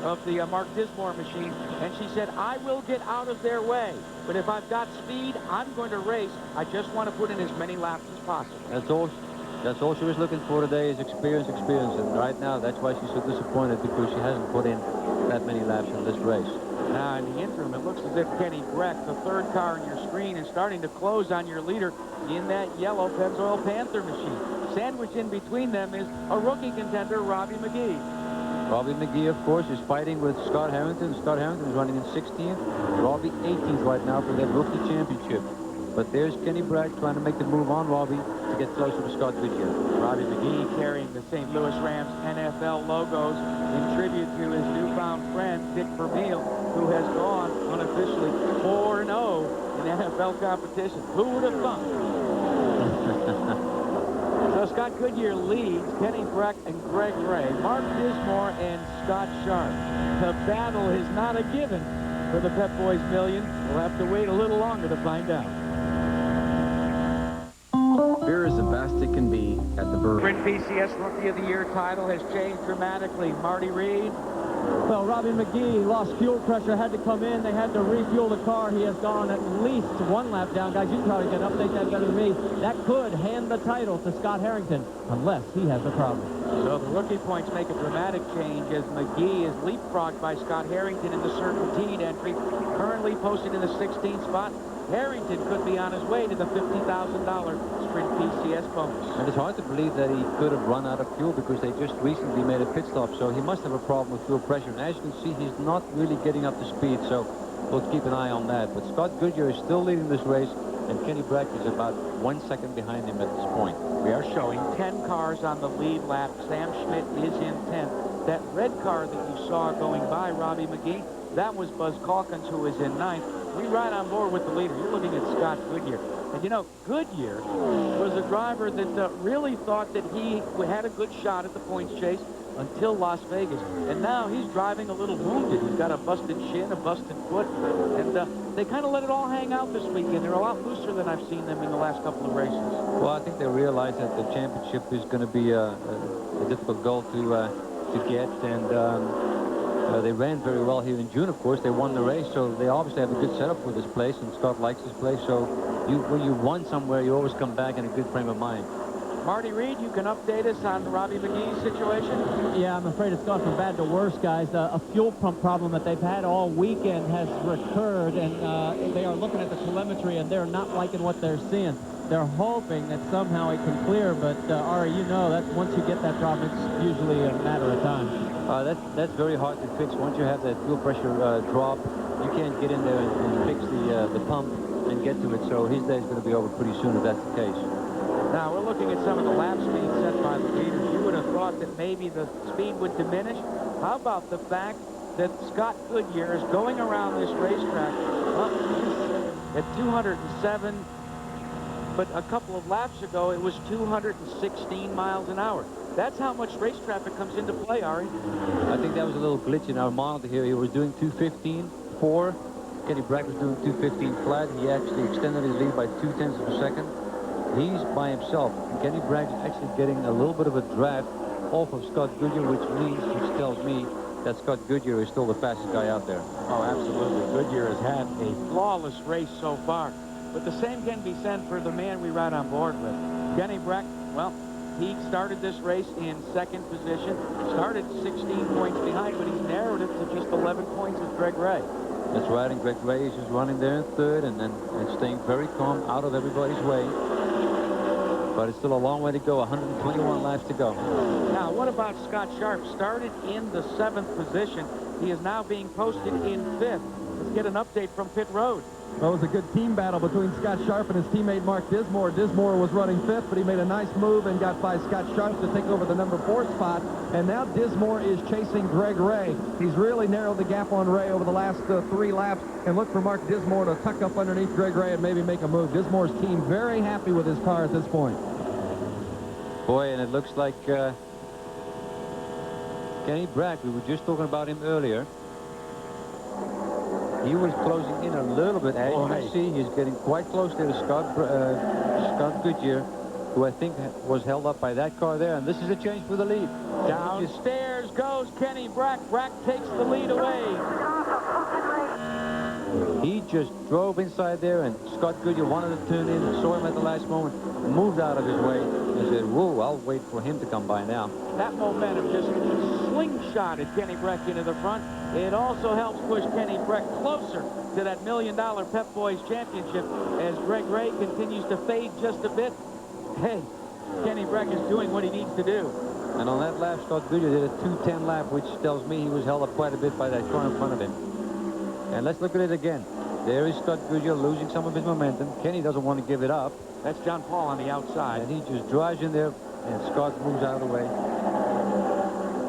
of the Mark Dismore machine. And she said, I will get out of their way. But if I've got speed, I'm going to race. I just want to put in as many laps as possible. That's all she was looking for today is experience. And right now, that's why she's so disappointed, because she hasn't put in that many laps in this race. Now, in the interim, it looks as if Kenny Breck, the third car on your screen, is starting to close on your leader in that yellow Pennzoil Panther machine. Sandwiched in between them is a rookie contender, Robbie McGee. Robbie McGee, of course, is fighting with Scott Harrington. Scott Harrington is running in 16th. Robbie 18th right now for that rookie championship. But there's Kenny Bragg trying to make the move on Robbie to get closer to Scott Goodyear. Robbie McGee carrying the St. Louis Rams NFL logos in tribute to his newfound friend, Dick Vermeil, who has gone unofficially 4-0 in NFL competition. Who would have thunk? So Scott Goodyear leads Kenny Breck and Greg Ray, Mark Dismore and Scott Sharp. The battle is not a given for the Pep Boys million. We'll have to wait a little longer to find out. Beer is the best it can be at the brewery. Sprint PCS Rookie of the Year title has changed dramatically. Marty Reed. Well, Robbie McGee lost fuel pressure, had to come in. They had to refuel the car. He has gone at least one lap down. Guys, you probably can update that better than me. That could hand the title to Scott Harrington, unless he has a problem. So the rookie points make a dramatic change as McGee is leapfrogged by Scott Harrington in the serpentine entry, currently posted in the 16th spot. Harrington could be on his way to the $50,000 Sprint PCS bonus. And it's hard to believe that he could have run out of fuel because they just recently made a pit stop, so he must have a problem with fuel pressure. And as you can see, he's not really getting up to speed, so we'll keep an eye on that. But Scott Goodyear is still leading this race, and Kenny Breck is about 1 second behind him at this point. We are showing 10 cars on the lead lap. Sam Schmidt is in 10th. That red car that you saw going by Robbie McGee, that was Buzz Calkins, who is in 9th. We ride on board with the leader. You're looking at Scott Goodyear. And, you know, Goodyear was a driver that really thought that he had a good shot at the points chase until Las Vegas. And now he's driving a little wounded. He's got a busted shin, a busted foot. And they kind of let it all hang out this weekend. They're a lot looser than I've seen them in the last couple of races. Well, I think they realize that the championship is going to be a difficult goal to get. And they ran very well here in June, of course. They won the race, so they obviously have a good setup for this place, and Scott likes this place. So when you won somewhere, you always come back in a good frame of mind. Marty Reed, you can update us on Robbie McGee's situation? Yeah, I'm afraid it's gone from bad to worse, guys. A fuel pump problem that they've had all weekend has recurred, and they are looking at the telemetry, and they're not liking what they're seeing. They're hoping that somehow it can clear, but Ari, you know that once you get that problem, it's usually a matter of time. That's very hard to fix. Once you have that fuel pressure drop, you can't get in there and fix the pump and get to it. So his day is going to be over pretty soon if that's the case. Now we're looking at some of the lap speed set by the leaders. You would have thought that maybe the speed would diminish. How about the fact that Scott Goodyear is going around this racetrack at 207, but a couple of laps ago it was 216 miles an hour. That's how much race traffic comes into play, Ari. I think that was a little glitch in our monitor here. He was doing 2:15.4. Kenny Bragg was doing 2:15 flat. He actually extended his lead by 0.2 of a second. He's by himself. And Kenny Bragg is actually getting a little bit of a draft off of Scott Goodyear, which tells me that Scott Goodyear is still the fastest guy out there. Oh, absolutely. Goodyear has had a flawless race so far. But the same can be said for the man we ride on board with. Kenny Bragg, well, he started this race in second position, started 16 points behind, but he's narrowed it to just 11 points with Greg Ray. That's right, and Greg Ray is just running there in third and staying very calm, out of everybody's way. But it's still a long way to go, 121 laps to go. Now, what about Scott Sharp? Started in the 7th position. He is now being posted in 5th. Let's get an update from pit road. Well, it was a good team battle between Scott Sharp and his teammate Mark Dismore. Dismore was running 5th, but he made a nice move and got by Scott Sharp to take over the number 4 spot. And now Dismore is chasing Greg Ray. He's really narrowed the gap on Ray over the last 3 laps. And look for Mark Dismore to tuck up underneath Greg Ray and maybe make a move. Dismore's team very happy with his car at this point. Boy, and it looks like Kenny Bragg, we were just talking about him earlier. He was closing in a little bit. As you can see, he's getting quite close to the Scott Goodyear, who I think was held up by that car there. And this is a change for the lead. Downstairs goes Kenny Bragg. Bragg takes the lead away. He just drove inside there, and Scott Goodyear wanted to turn in, saw him at the last moment, moved out of his way, and said, whoa, I'll wait for him to come by now. That momentum just slingshotted Kenny Bragg into the front. It also helps push Kenny Bragg closer to that $1 million Pep Boys championship as Greg Ray continues to fade just a bit. Hey, Kenny Bragg is doing what he needs to do. And on that lap, Scott Goodyear did a 2:10 lap, which tells me he was held up quite a bit by that car in front of him. And let's look at it again. There is Scott Goodyear losing some of his momentum. Kenny doesn't want to give it up. That's John Paul on the outside. And he just drives in there, and Scott moves out of the way.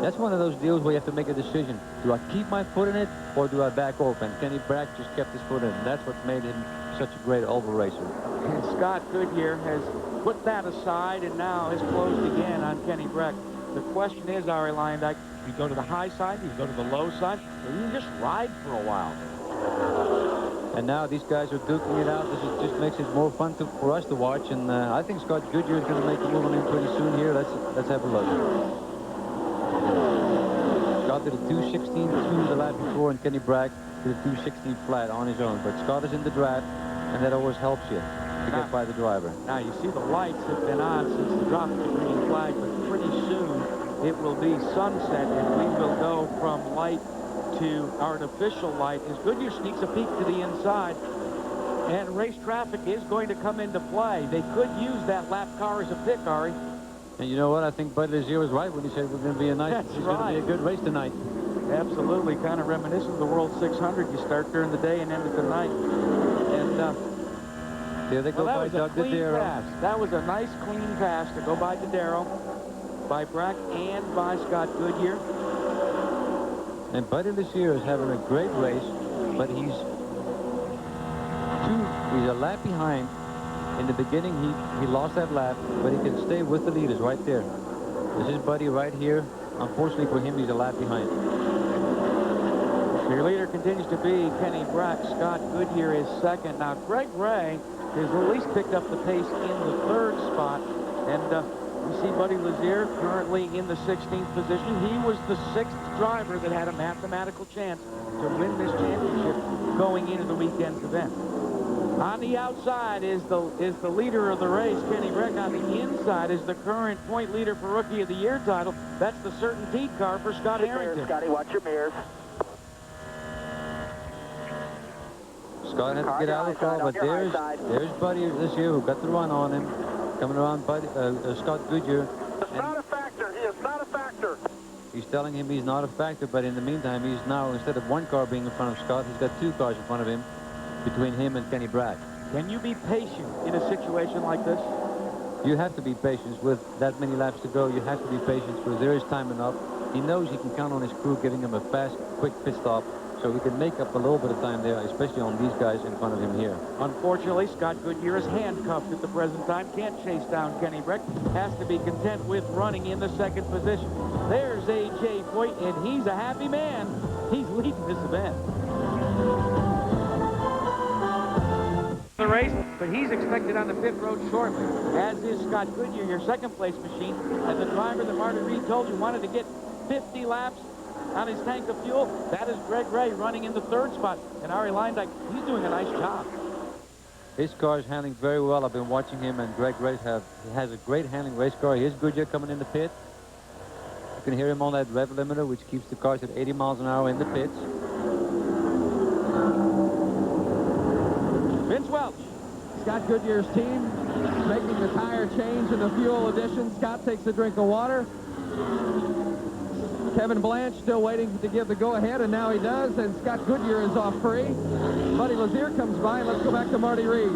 That's one of those deals where you have to make a decision. Do I keep my foot in it, or do I back off? And Kenny Brack just kept his foot in. And that's what made him such a great oval racer. And Scott Goodyear has put that aside and now has closed again on Kenny Brack. The question is, Ari Leyendijk, you go to the high side, you go to the low side, or you just ride for a while. And now these guys are duking it out. This just makes it more fun for us to watch. And I think Scott Goodyear is going to make a move on him pretty soon here. Let's have a look. Scott did a 2:16.2 the lap before, and Kenny Brack did a 2:16 flat on his own. But Scott is in the draft, and that always helps you to get by the driver. Now you see the lights have been on since the drop of the green flag, but pretty soon it will be sunset, and we will go from light to artificial light as Goodyear sneaks a peek to the inside, and race traffic is going to come into play. They could use that lap car as a pick, Ari. And you know what? I think Bud Lazier was right when he said we're going to be a nice, it's going to be a good race tonight. Absolutely, kind of reminiscent of the World 600. You start during the day and end at the night. And there they go by Doug Dodaro. That was a nice, clean pass to go by Dodaro, by Brack, and by Scott Goodyear. And Buddy Lazier is having a great race, but he's a lap behind. In the beginning, he lost that lap, but he can stay with the leaders right there. This is Buddy right here. Unfortunately for him, he's a lap behind. Your leader continues to be Kenny Brack. Scott Goodyear is second. Now, Greg Ray has at least picked up the pace in the third spot. And you see Buddy Lazier currently in the 16th position. He was the 6th driver that had a mathematical chance to win this championship going into the weekend's event. On the outside is the leader of the race, Kenny Brack. On the inside is the current point leader for Rookie of the Year title. That's the Certainty car for Scott Harrington. Scotty, watch your mirrors. Scott had to get out of the car, but there's Buddy this year who got the run on him. Coming around Buddy, Scott Goodyear. It's not a factor. He is not a factor. He's telling him he's not a factor, but in the meantime, he's now, instead of one car being in front of Scott, he's got 2 cars in front of him, between him and Kenny Brack. Can you be patient in a situation like this? You have to be patient with that many laps to go. You have to be patient because there is time enough. He knows he can count on his crew giving him a fast, quick pit stop, so he can make up a little bit of time there, especially on these guys in front of him here. Unfortunately, Scott Goodyear is handcuffed at the present time. Can't chase down Kenny Brack. Has to be content with running in the 2nd position. There's A.J. Foyt, and he's a happy man. He's leading this event. The race, but he's expected on the pit road shortly, as is Scott Goodyear, your 2nd place machine, and the driver that Marty Reed told you wanted to get 50 laps on his tank of fuel. That is Greg Ray running in the 3rd spot, and Ari Leyendijk, he's doing a nice job. His car is handling very well. I've been watching him, and Greg Ray has a great handling race car. Here's Goodyear coming in the pit. You can hear him on that rev limiter, which keeps the cars at 80 miles an hour in the pits. Vince Welch. Scott Goodyear's team making the tire change and the fuel addition. Scott takes a drink of water. Kevin Blanche still waiting to give the go-ahead, and now he does, and Scott Goodyear is off free. Buddy Lazier comes by, and let's go back to Marty Reed.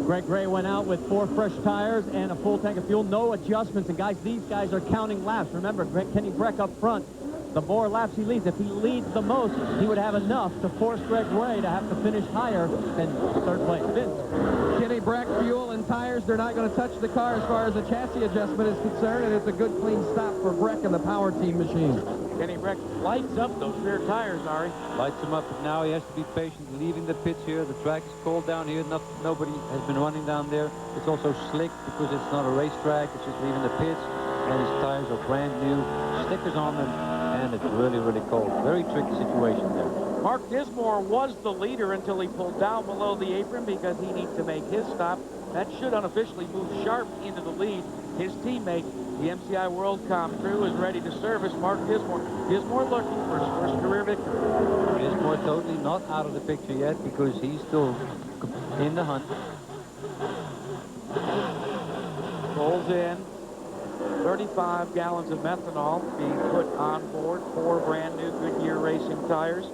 Greg Ray went out with 4 fresh tires and a full tank of fuel. No adjustments, and guys, these guys are counting laps. Remember, Kenny Brack up front. The more laps he leads, if he leads the most, he would have enough to force Greg Ray to have to finish higher than 3rd place. Vince. Kenny Brack fuel and tires, they're not going to touch the car as far as the chassis adjustment is concerned, and it's a good clean stop for Brack and the power team machine. Kenny Brack lights up those rear tires, Ari. Lights him up, but now he has to be patient leaving the pits here. The track is cold down here. Nobody has been running down there. It's also slick because it's not a racetrack. It's just leaving the pits, and his tires are brand new. Stickers on them, and it's really, really cold. Very tricky situation there. Mark Dismore was the leader until he pulled down below the apron because he needs to make his stop. That should unofficially move Sharp into the lead. His teammate, the MCI WorldCom crew, is ready to service Mark Dismore. Dismore looking for his 1st career victory. Dismore totally not out of the picture yet because he's still in the hunt. Rolls in. 35 gallons of methanol being put on board 4 brand new Goodyear racing tires.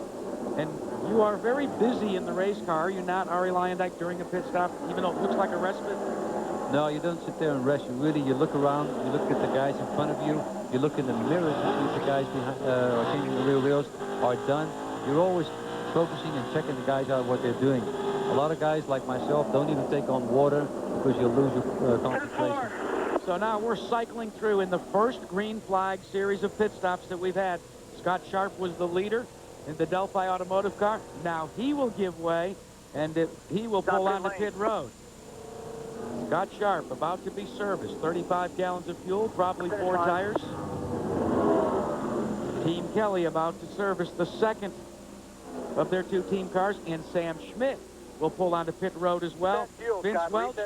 And You are very busy in the race car. Are you not, Ari Luyendyk, during a pit stop, even though it looks like a respite? No, you don't sit there and rest. You look around, you look at the guys in front of you, you look in the mirrors to see if the guys behind, or changing the rear wheels are done. You're always focusing and checking the guys out what they're doing. A lot of guys like myself don't even take on water because you'll lose your concentration. So now we're cycling through in the first green flag series of pit stops that we've had. Scott Sharp was the leader in the Delphi Automotive car. Now he will give way, and he will pull onto pit road. Scott Sharp about to be serviced. 35 gallons of fuel, probably 4 tires. Team Kelly about to service the second of their 2 team cars, and Sam Schmidt will pull onto pit road as well. Vince Welch,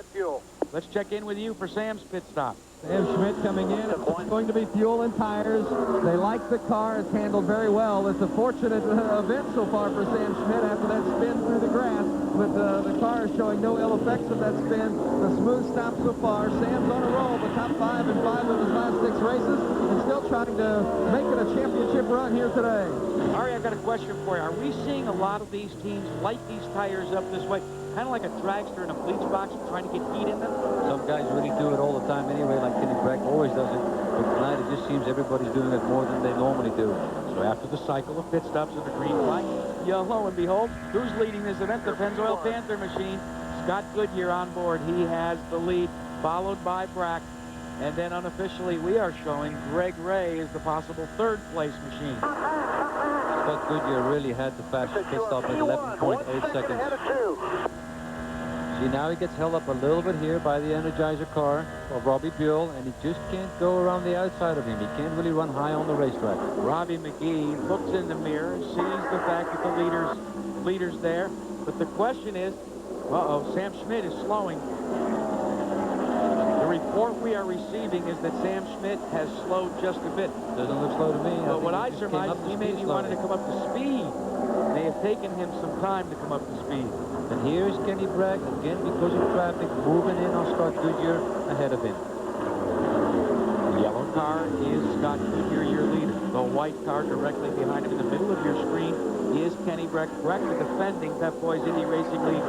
let's check in with you for Sam's pit stop. Sam Schmidt coming in. It's going to be fuel and tires. They like the car. It's handled very well. It's a fortunate event so far for Sam Schmidt after that spin through the grass. But the car is showing no ill effects of that spin. The smooth stop so far. Sam's on a roll. The top 5 in 5 of his last 6 races. And still trying to make it a championship run here today. Ari, I've got a question for you. Are we seeing a lot of these teams light these tires up this way? Kind of like a dragster in a bleach box trying to get heat in them? Some guys really do it all the time anyway, like Kenny Brack always does it. But tonight it just seems everybody's doing it more than they normally do. So after the cycle of pit stops of the green flag, lo and behold, who's leading this event? The Pennzoil Panther machine. Scott Goodyear on board. He has the lead, followed by Brack. And then unofficially, we are showing Greg Ray is the possible 3rd place machine. Scott Goodyear really had the fastest pit stop at 11.8 seconds. See, now he gets held up a little bit here by the Energizer car of Robbie Buell, and he just can't go around the outside of him. He can't really run high on the racetrack. Robbie McGee looks in the mirror, sees the fact that the leader's there. But the question is, Sam Schmidt is slowing. The report we are receiving is that Sam Schmidt has slowed just a bit. Doesn't look slow to me. But what I surmise is he maybe wanted to come up to speed. May have taken him some time to come up to speed. And here's Kenny Bragg, again because of traffic, moving in on Scott Goodyear ahead of him. The yellow car is Scott Goodyear, your leader. The white car directly behind him in the middle of your screen is Kenny Bragg. Bragg, the defending Pep Boys Indy Racing League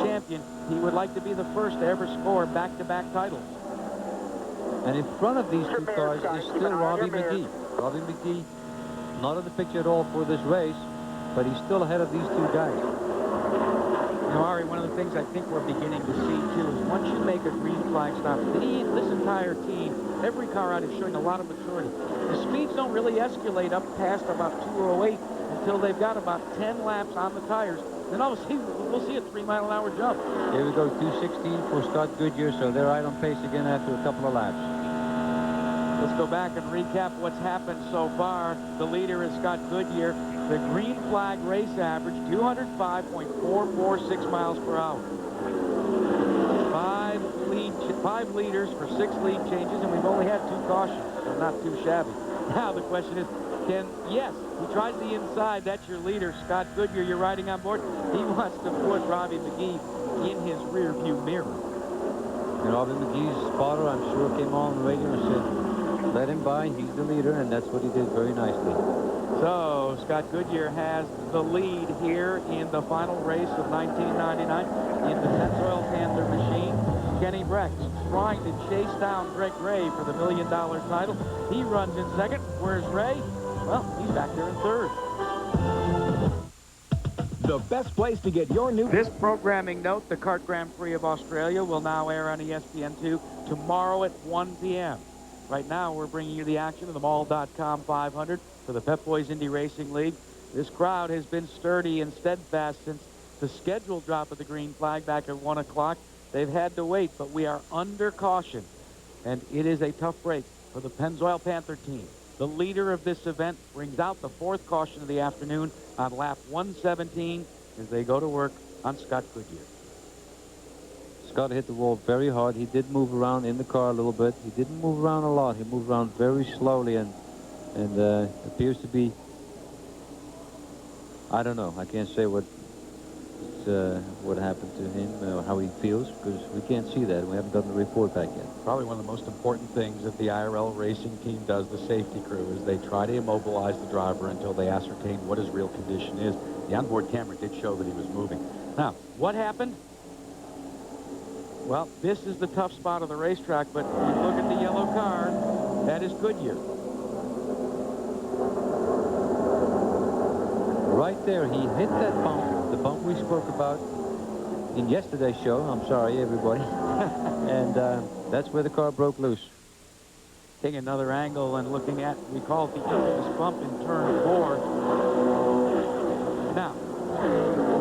champion. He would like to be the first to ever score back-to-back titles. And in front of these 2 cars is still Robbie McGee. Robbie McGee, not in the picture at all for this race, but he's still ahead of these 2 guys. You know, Ari, one of the things I think we're beginning to see, too, is once you make a green flag stop, this entire team, every car out is showing a lot of maturity. The speeds don't really escalate up past about 208 until they've got about 10 laps on the tires. Then obviously we'll see a 3-mile-an-hour jump. Here we go, 2:16 for Scott Goodyear, so they're right on pace again after a couple of laps. Let's go back and recap what's happened so far. The leader is Scott Goodyear. The green flag race average, 205.446 miles per hour. 5 leaders for 6 lead changes, and we've only had 2 cautions, so not too shabby. Now the question is, yes, he tries the inside. That's your leader, Scott Goodyear. You're riding on board. He wants to put Robbie McGee in his rear view mirror. And Robbie McGee's spotter, I'm sure, came on the radio and said, let him by, he's the leader, and that's what he did very nicely. So Scott Goodyear has the lead here in the final race of 1999 in the Pennzoil Panther machine. Kenny Brack trying to chase down Greg Ray for the $1 million title. He runs in second. Where's Ray? Well, he's back there in 3rd. The best place to get your new... This programming note, the Kart Grand Prix of Australia, will now air on ESPN2 tomorrow at 1 p.m. Right now, we're bringing you the action of the Mall.com 500 for the Pep Boys Indy Racing League. This crowd has been sturdy and steadfast since the scheduled drop of the green flag back at 1 o'clock. They've had to wait, but we are under caution, and it is a tough break for the Pennzoil Panther team. The leader of this event brings out the 4th caution of the afternoon on lap 117 as they go to work on Scott Goodyear. Scott hit the wall very hard. He did move around in the car a little bit. He didn't move around a lot. He moved around very slowly and appears to be, I don't know. I can't say what. what happened to him or how he feels, because we can't see that. We haven't gotten the report back yet. Probably one of the most important things that the IRL racing team does, the safety crew, is they try to immobilize the driver until they ascertain what his real condition is. The onboard camera did show that he was moving. Now, what happened? Well, this is the tough spot of the racetrack, but you look at the yellow car, that is Goodyear. Right there, he hit that bump, the bump we spoke about in yesterday's show. I'm sorry, everybody. And that's where the car broke loose. Taking another angle and looking at, we call it the infamous bump in turn 4. Now,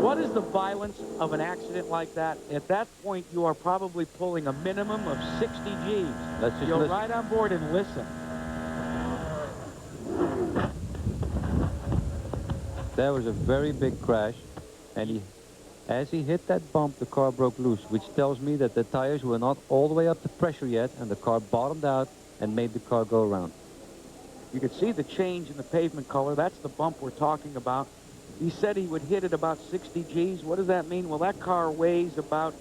what is the violence of an accident like that? At that point, you are probably pulling a minimum of 60 G's. Let's just You'll listen. ride on board and listen. That was a very big crash, and as he hit that bump, the car broke loose, which tells me that the tires were not all the way up to pressure yet, and the car bottomed out and made the car go around. You could see the change in the pavement color. That's the bump we're talking about. He said he would hit it about 60 G's. What does that mean? Well, that car weighs about,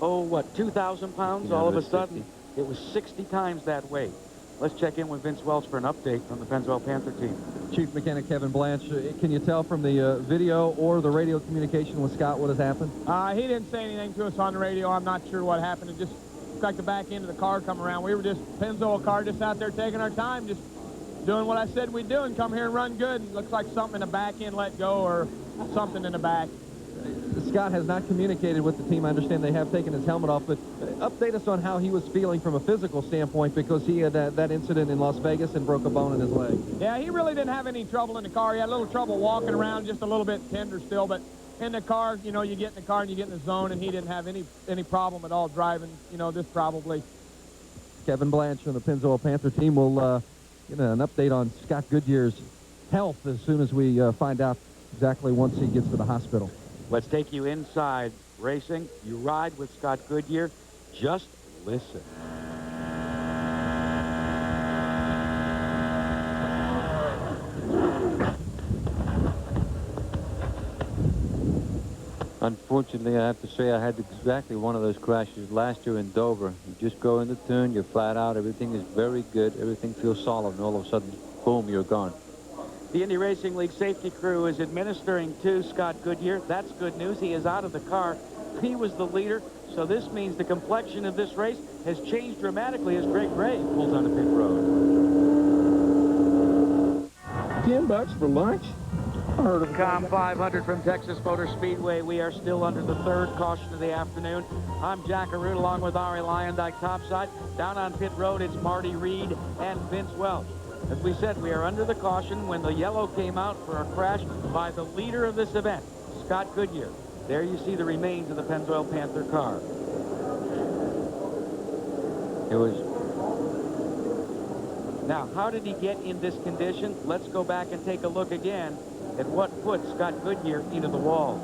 2,000 pounds. All of a sudden, it was 60 times that weight. Let's check in with Vince Welch for an update from the Pennzoil Panther team. Chief Mechanic Kevin Blanche, can you tell from the video or the radio communication with Scott what has happened? He didn't say anything to us on the radio. I'm not sure what happened. It just looked like the back end of the car come around. We were just, Pennzoil car, just out there taking our time, just doing what I said we'd do and come here and run good. And looks like something in the back end let go or something in the back. Scott has not communicated with the team. I understand they have taken his helmet off, but update us on how he was feeling from a physical standpoint, because he had that incident in Las Vegas and broke a bone in his leg. Yeah, he really didn't have any trouble in the car. He had a little trouble walking around, just a little bit tender still, but in the car, you know, you get in the car and you get in the zone, and he didn't have any problem at all driving, you know, this probably. Kevin Blanche from the Pennzoil Panther team will get an update on Scott Goodyear's health as soon as we find out exactly once he gets to the hospital. Let's take you inside racing. You ride with Scott Goodyear. Just listen. Unfortunately, I have to say I had exactly one of those crashes last year in Dover. You just go in the turn, you're flat out, everything is very good, everything feels solid, and all of a sudden, boom, you're gone. The Indy Racing League safety crew is administering to Scott Goodyear. That's good news. He is out of the car. He was the leader, so this means the complexion of this race has changed dramatically as Greg Ray pulls onto pit road. $10 for lunch? Com 500 from Texas Motor Speedway. We are still under the third caution of the afternoon. I'm Jack Arute along with Ari Lyondike topside. Down on pit road, it's Marty Reed and Vince Welch. As we said, we are under the caution when the yellow came out for a crash by the leader of this event, Scott Goodyear. There you see the remains of the Pennzoil Panther car. It was... Now, how did he get in this condition? Let's go back and take a look again at what put Scott Goodyear into the wall.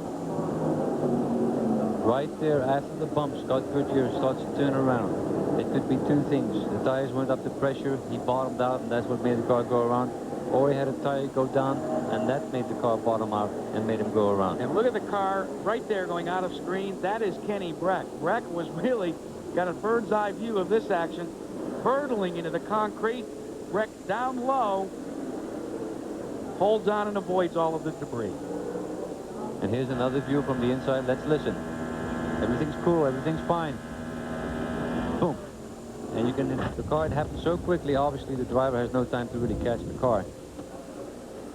Right there after the bump, Scott Goodyear starts to turn around. It could be two things. The tires went up to pressure, he bottomed out, and that's what made the car go around. Or he had a tire go down, and that made the car bottom out and made him go around. And look at the car right there going out of screen. That is Kenny Breck. Breck was really got a bird's eye view of this action, hurtling into the concrete. Breck down low, holds on and avoids all of the debris. And here's another view from the inside. Let's listen. Everything's cool, everything's fine. Boom. And you can, the car, it happened so quickly, obviously the driver has no time to really catch the car.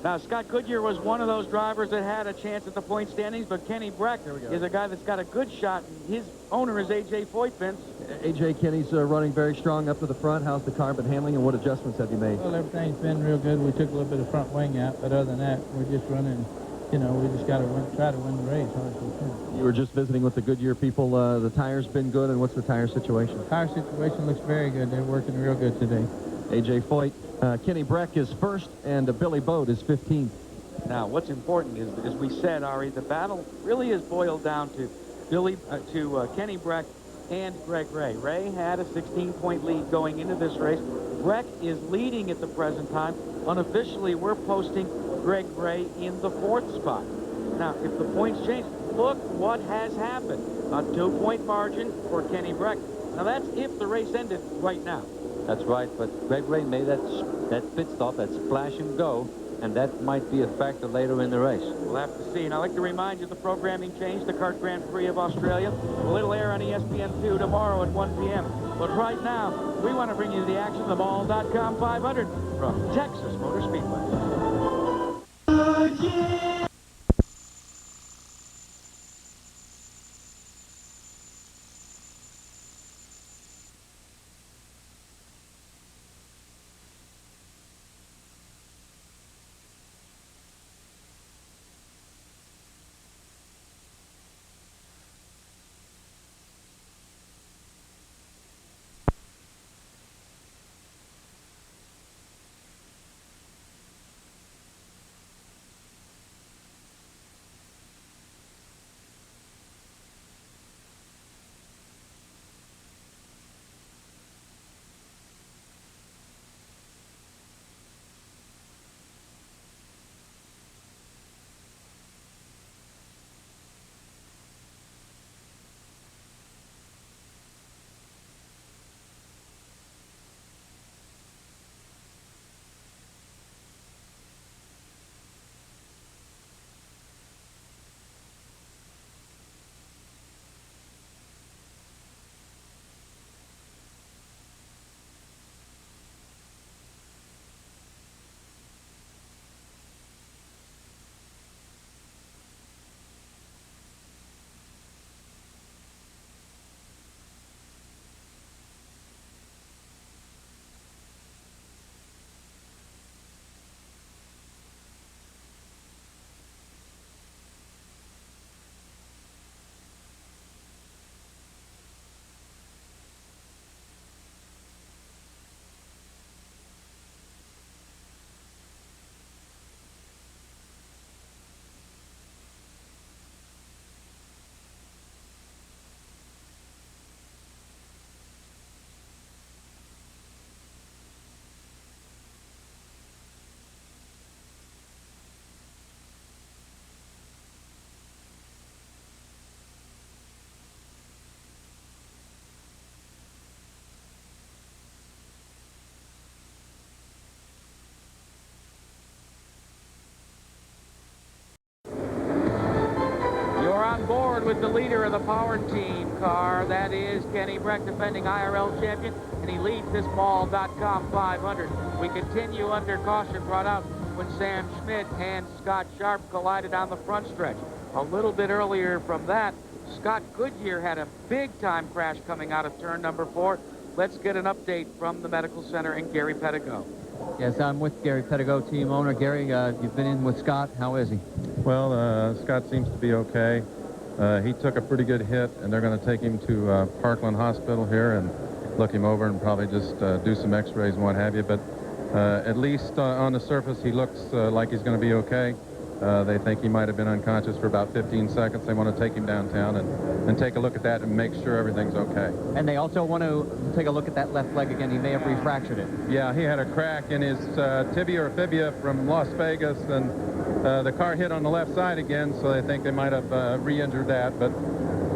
Now, Scott Goodyear was one of those drivers that had a chance at the point standings, but Kenny Breck is a guy that's got a good shot. His owner is A.J. Foyt, Vince. A.J. Kenny's running very strong up to the front. How's the car been handling, and what adjustments have you made? Well, everything's been real good. We took a little bit of front wing out, but other than that, we're just running. You know, we just got to try to win the race hard as we can. You were just visiting with the Goodyear people. The tire's been good, and what's the tire situation? The tire situation looks very good. They're working real good today. A.J. Foyt. Kenny Breck is first, and Billy Boat is 15th. Now, what's important is, as we said, Ari, the battle really is boiled down to Kenny Breck and Greg Ray. Ray had a 16-point lead going into this race. Breck is leading at the present time. Unofficially, we're posting Greg Ray in the 4th spot. Now, if the points change, look what has happened. A 2-point margin for Kenny Breck. Now, that's if the race ended right now. That's right, but Greg Ray made that pit stop, that splash and go, and that might be a factor later in the race. We'll have to see. And I'd like to remind you the programming changed. The Kart Grand Prix of Australia will air on ESPN2 tomorrow at 1 p.m. But right now, we want to bring you the action of the Mall.com 500 from Texas Motor Speedway. Board with the leader of the Power Team car. That is Kenny Breck, defending IRL champion, and he leads this Mall.com 500. We continue under caution brought out when Sam Schmidt and Scott Sharp collided on the front stretch. A little bit earlier from that, Scott Goodyear had a big-time crash coming out of turn number 4. Let's get an update from the medical center and Gary Pettigo. Yes, I'm with Gary Pettigo, team owner. Gary, you've been in with Scott. How is he? Well, Scott seems to be okay. He took a pretty good hit, and they're going to take him to Parkland Hospital here and look him over and probably just do some x-rays and what have you. But at least on the surface, he looks like he's going to be okay. They think he might have been unconscious for about 15 seconds. They want to take him downtown and take a look at that and make sure everything's okay. And they also want to take a look at that left leg again. He may have refractured it. Yeah, he had a crack in his tibia or fibia from Las Vegas, and the car hit on the left side again, so they think they might have re-injured that. But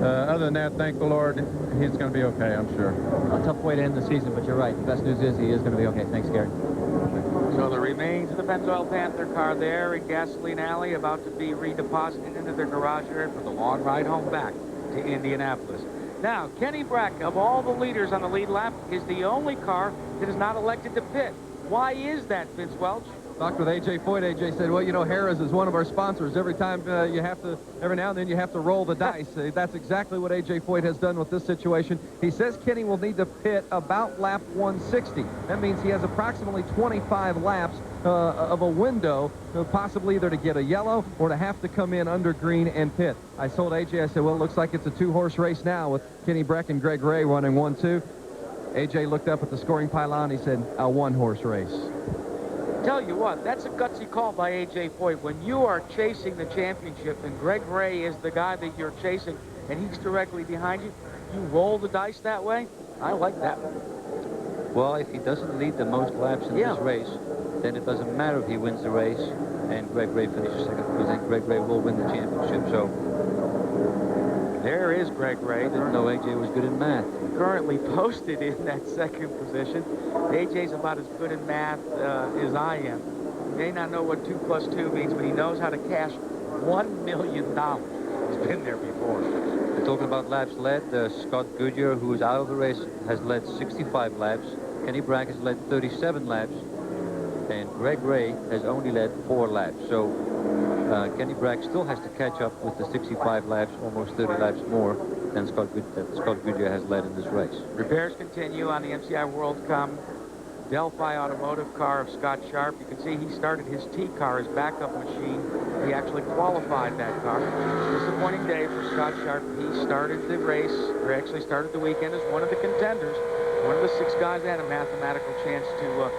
other than that, thank the Lord, he's going to be okay, I'm sure. A tough way to end the season, but you're right. The best news is he is going to be okay. Thanks, Gary. So the remains of the Pennzoil Panther car there in Gasoline Alley, about to be redeposited into their garage area for the long ride home back to Indianapolis. Now, Kenny Breck, of all the leaders on the lead lap, is the only car that is not elected to pit. Why is that, Vince Welch? Talked with A.J. Foyt. A.J. said, well, you know, Harris is one of our sponsors. Every time every now and then you have to roll the dice. That's exactly what A.J. Foyt has done with this situation. He says Kenny will need to pit about lap 160. That means he has approximately 25 laps of a window, possibly either to get a yellow or to have to come in under green and pit. I told A.J., I said, well, it looks like it's a two-horse race now with Kenny Breck and Greg Ray running 1-2. A.J. looked up at the scoring pylon. He said, a one-horse race. Tell you what, that's a gutsy call by A.J. Foyt. When you are chasing the championship and Greg Ray is the guy that you're chasing and he's directly behind you, you roll the dice that way? I like that one. Well, if he doesn't lead the most laps in this race, then it doesn't matter if he wins the race and Greg Ray finishes second, because then Greg Ray will win the championship. So There is Greg Ray. I didn't know AJ was good in math. Currently posted in that second position. AJ's about as good in math as I am. He may not know what 2 + 2 means, but he knows how to cash $1 million. He's been there before. We're talking about laps led. Scott Goodyear, who is out of the race, has led 65 laps. Kenny Bragg has led 37 laps. And Greg Ray has only led 4 laps. So Kenny Bragg still has to catch up with the 65 laps, almost 30 laps more than Scott Goodyear has led in this race. Repairs continue on the MCI WorldCom Delphi automotive car of Scott Sharp. You can see he started his T car, his backup machine. He actually qualified that car. Disappointing day for Scott Sharp. He started the race, or actually started the weekend as one of the contenders, one of the 6 guys that had a mathematical chance to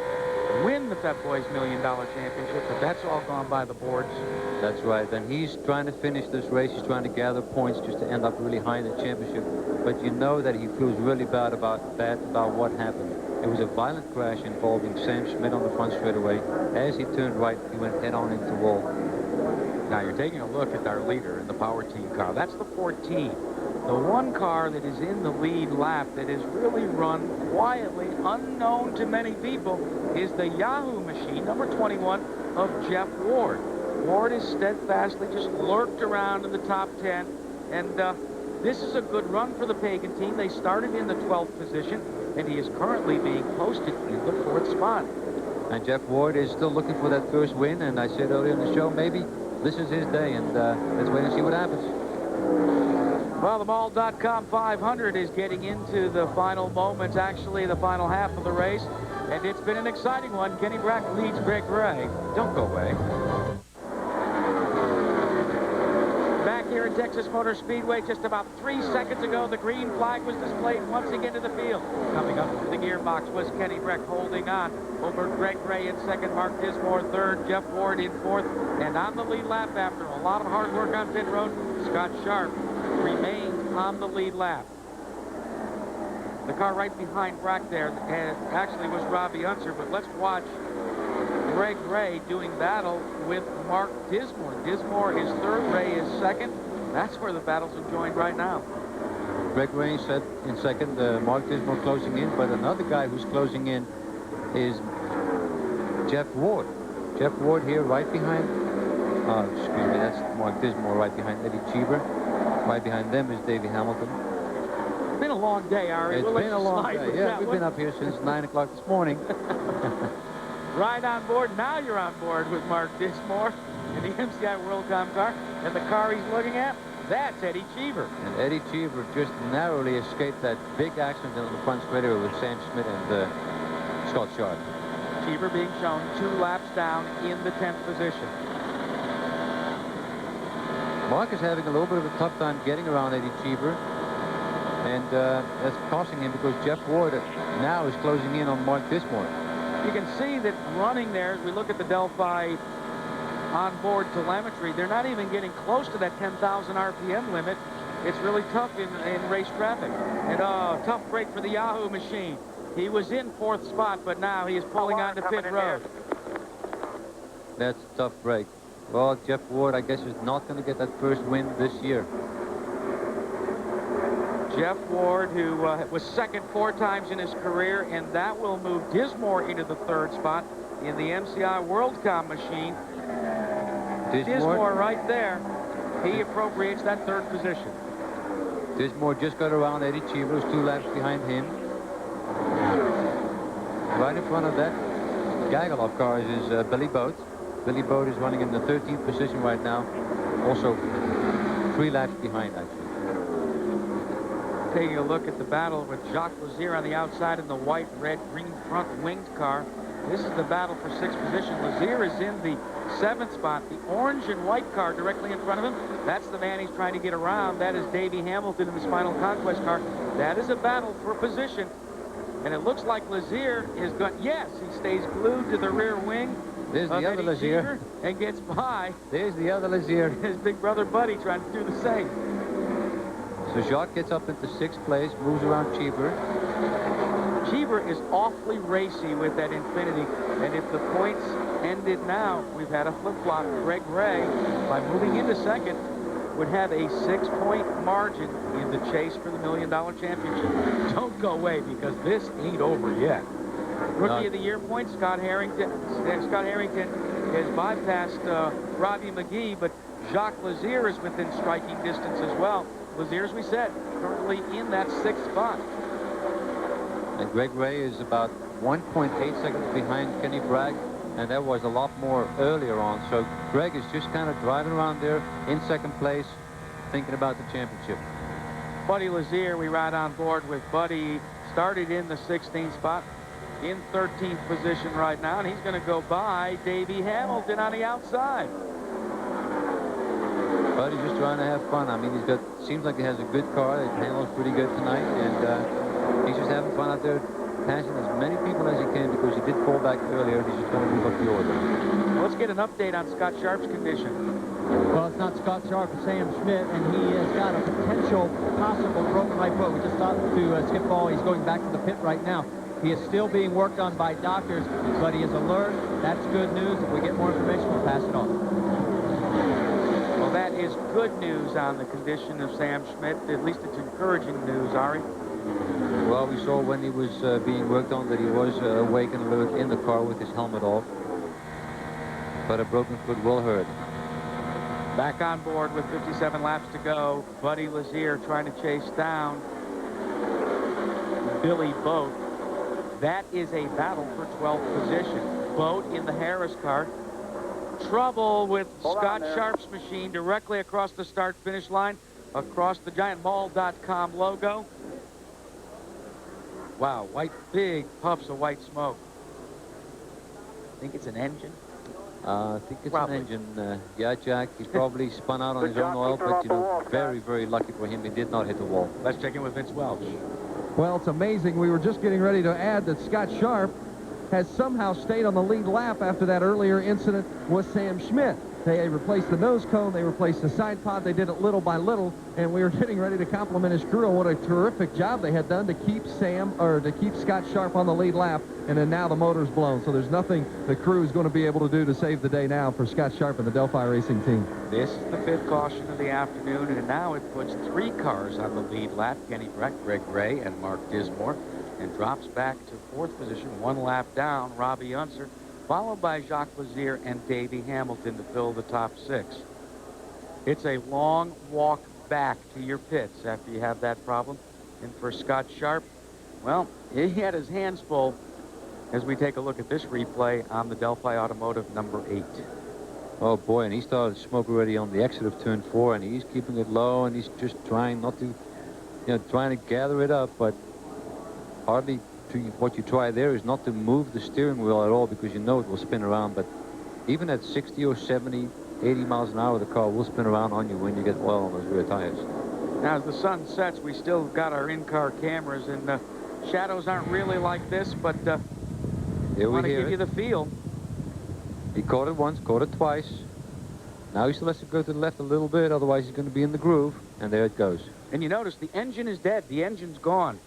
win the Pep Boys $1 Million Championship, but that's all gone by the boards. That's right. And he's trying to finish this race. He's trying to gather points just to end up really high in the championship. But you know that he feels really bad about what happened. It was a violent crash involving Sam Schmidt on the front straightaway. As he turned right, he went head-on into the wall. Now you're taking a look at our leader in the Power Team car. That's the 14. The one car that is in the lead lap that is really run quietly, unknown to many people, is the Yahoo machine, number 21, of Jeff Ward. Ward is steadfastly just lurked around in the top 10, and this is a good run for the Pagan team. They started in the 12th position, and he is currently being posted in the 4th spot. And Jeff Ward is still looking for that first win, and I said earlier in the show, maybe this is his day, and let's wait and see what happens. Well, the Mall.com 500 is getting into the final moments, actually the final half of the race, and it's been an exciting one. Kenny Bragg leads Greg Ray. Don't go away. Back here at Texas Motor Speedway, just about 3 seconds ago, the green flag was displayed once again to the field. Coming up to the gearbox was Kenny Bragg holding on over Greg Ray in second, Mark Dismore third, Jeff Ward in fourth, and on the lead lap after a lot of hard work on pit road, Scott Sharp remained on the lead lap. The car right behind Bragg there actually was Robbie Unser, but let's watch Greg Ray doing battle with Mark Dismore. Dismore is third, Ray is second. That's where the battle's enjoyed right now. Greg Ray said in second, Mark Dismore closing in, but another guy who's closing in is Jeff Ward. Jeff Ward here right behind, excuse me, that's Mark Dismore right behind Eddie Cheever. Right behind them is Davey Hamilton. It's been a long day, Ari. It's been a long day. Yeah, we've been up here since 9 o'clock this morning. Right on board. Now you're on board with Mark Dismore in the MCI WorldCom car. And the car he's looking at, that's Eddie Cheever. And Eddie Cheever just narrowly escaped that big accident on the front straightaway with Sam Schmidt and Scott Sharp. Cheever being shown 2 laps down in the 10th position. Mark is having a little bit of a tough time getting around Eddie Cheever. And that's costing him because Jeff Ward now is closing in on Mark Dismore. You can see that running there, as we look at the Delphi onboard telemetry, they're not even getting close to that 10,000 RPM limit. It's really tough in race traffic. And tough break for the Yahoo machine. He was in 4th spot, but now he is pulling onto pit road. That's a tough break. Well, Jeff Ward, I guess, is not going to get that first win this year. Jeff Ward, who was second 4 times in his career, and that will move Dismore into the 3rd spot in the MCI WorldCom machine. Dismore right there. He appropriates that 3rd position. Dismore just got around Eddie Cheever, who's 2 laps behind him. Right in front of that gaggle of cars is Billy Boat. Billy Boat is running in the 13th position right now. Also 3 laps behind, actually. Taking a look at the battle with Jacques Lazier on the outside in the white, red, green front winged car. This is the battle for 6th position. Lazier is in the 7th spot. The orange and white car directly in front of him, that's the man he's trying to get around. That is Davey Hamilton in the Spinal Conquest car. That is a battle for position. And it looks like Lazier is going, yes, he stays glued to the rear wing. There's the other Lazier. And gets by. There's the other Lazier. His big brother Buddy trying to do the same. So Jacques gets up into 6th place, moves around Cheever. Cheever is awfully racy with that Infiniti. And if the points ended now, we've had a flip-flop. Greg Ray, by moving into 2nd, would have a 6-point margin in the chase for the $1 Million Championship. Don't go away, because this ain't over yet. Rookie of the Year points, Scott Harrington has bypassed Robbie McGee, but Jacques Lazier is within striking distance as well. Lazier, as we said, currently in that 6th spot. And Greg Ray is about 1.8 seconds behind Kenny Bragg, and that was a lot more earlier on. So Greg is just kind of driving around there in 2nd place, thinking about the championship. Buddy Lazier, we ride on board with Buddy. Started in the 16th spot, in 13th position right now, and he's going to go by Davey Hamilton on the outside. Buddy's just trying to have fun. I mean, seems like he has a good car. It handles pretty good tonight, and he's just having fun out there, passing as many people as he can, because he did fall back earlier, and he's just going to move up the order. Let's get an update on Scott Sharp's condition. Well, it's not Scott Sharp, it's Sam Schmidt, and he has got a potential possible broken right foot. We just talked to Skip Ball. He's going back to the pit right now. He is still being worked on by doctors, but he is alert. That's good news. If we get more information, we'll pass it on. Well, that is good news on the condition of Sam Schmidt. At least it's encouraging news, Ari. Well, we saw when he was being worked on that he was awake and alert in the car with his helmet off. But a broken foot will hurt. Back on board with 57 laps to go. Buddy Lazier trying to chase down Billy Boat. That is a battle for 12th position. Boat in the Harris car. Trouble with Scott Sharp's machine directly across the start-finish line, across the giant mall.com logo. Wow, big puffs of white smoke. Think it's an engine? I think it's an engine. Yeah, Jack, he probably spun out on his own oil, but, you know, very, very lucky for him, he did not hit the wall. Let's check in with Vince Welch. Well, it's amazing. We were just getting ready to add that Scott Sharp has somehow stayed on the lead lap after that earlier incident with Sam Schmidt. They replaced the nose cone, they replaced the side pod, they did it little by little, and we were getting ready to compliment his crew on what a terrific job they had done to keep Scott Sharp on the lead lap, and then now the motor's blown. So there's nothing the crew is going to be able to do to save the day now for Scott Sharp and the Delphi Racing team. This is the 5th caution of the afternoon, and now it puts 3 cars on the lead lap. Kenny Breck, Greg Ray, and Mark Dismore, and drops back to 4th position, 1 lap down, Robbie Unser, followed by Jacques Lazier and Davey Hamilton to fill the top 6. It's a long walk back to your pits after you have that problem. And for Scott Sharp, well, he had his hands full as we take a look at this replay on the Delphi Automotive number 8. Oh, boy, and he started smoke already on the exit of turn 4, and he's keeping it low, and he's just trying not to, trying to gather it up, but hardly. What you try there is not to move the steering wheel at all, because you know it will spin around. But even at 60 or 70, 80 miles an hour, the car will spin around on you when you get oil on those rear tires. Now, as the sun sets, we still got our in-car cameras, and shadows aren't really like this, but I want to give you the feel. He caught it once, caught it twice. Now he still has to go to the left a little bit, otherwise he's going to be in the groove, and there it goes. And you notice the engine is dead. The engine's gone.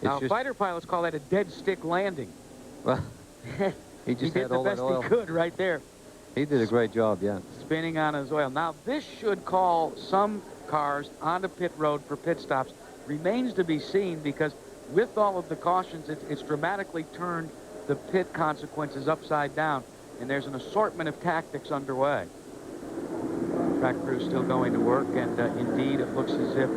Now, fighter pilots call that a dead stick landing. Well, he just did the best he could right there. He did a great job, yeah. Spinning on his oil. Now, this should call some cars onto pit road for pit stops. Remains to be seen, because with all of the cautions, it's dramatically turned the pit consequences upside down, and there's an assortment of tactics underway. Track crew still going to work, and indeed it looks as if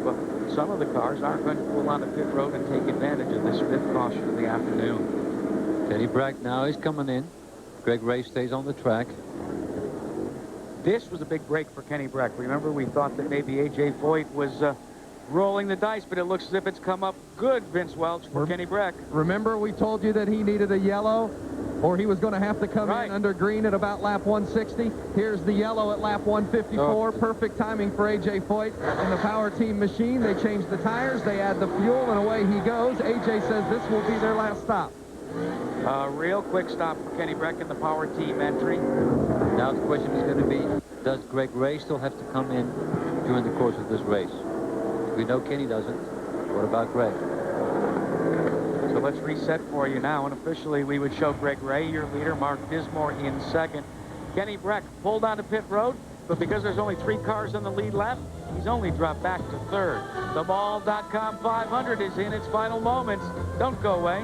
some of the cars are going to pull onto pit road and take advantage of this 5th caution of the afternoon. Kenny Bragg now is coming in. Greg Ray stays on the track. This was a big break for Kenny Breck. Remember, we thought that maybe A.J. Foyt was rolling the dice, but it looks as if it's come up good, Vince Welch, for Kenny Breck. Remember, we told you that he needed a yellow, or he was going to have to come in under green at about lap 160. Here's the yellow at lap 154. Perfect timing for A.J. Foyt and the Power Team machine. They change the tires, they add the fuel, and away he goes. A.J. says this will be their last stop. Real quick stop for Kenny Breck in the Power Team entry. Now the question is going to be, does Greg Ray still have to come in during the course of this race? We know Kenny doesn't. What about Greg? So let's reset for you now, and officially we would show Greg Ray, your leader, Mark Dismore in 2nd. Kenny Breck pulled onto pit road. but because there's only 3 cars on the lead lap, he's only dropped back to 3rd. The Mall.com 500 is in its final moments. Don't go away.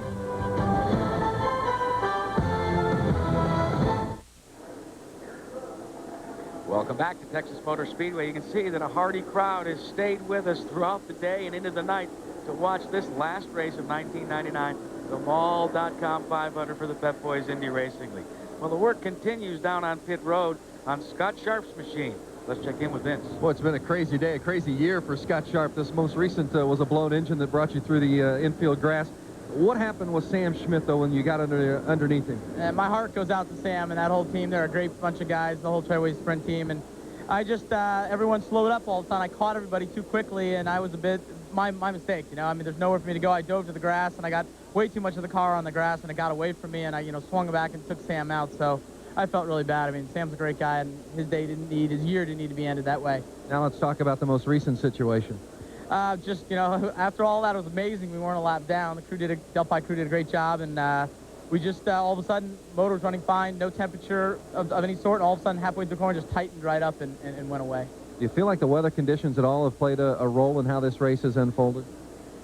Welcome back to Texas Motor Speedway. You can see that a hearty crowd has stayed with us throughout the day and into the night to watch this last race of 1999, the Mall.com 500 for the Pep Boys Indy Racing League. Well, the work continues down on pit road on Scott Sharp's machine. Let's check in with Vince. Well, it's been a crazy day, a crazy year for Scott Sharp. This most recent was a blown engine that brought you through the infield grass. What happened with Sam Schmidt, though, when you got underneath him? My heart goes out to Sam and that whole team. They're a great bunch of guys, the whole Trailway Sprint team. And I just, everyone slowed up all the time. I caught everybody too quickly, and I was a bit, my mistake, you know. I mean, there's nowhere for me to go. I dove to the grass, and I got way too much of the car on the grass, and it got away from me, and I, you know, swung back and took Sam out. So I felt really bad. I mean, Sam's a great guy, and his year didn't need to be ended that way. Now let's talk about the most recent situation. Just, you know, after all that, it was amazing. We weren't a lap down. The Delphi crew did a great job, and we just, all of a sudden, motor was running fine, no temperature of any sort, and all of a sudden, halfway through the corner, just tightened right up and went away. Do you feel like the weather conditions at all have played a role in how this race has unfolded?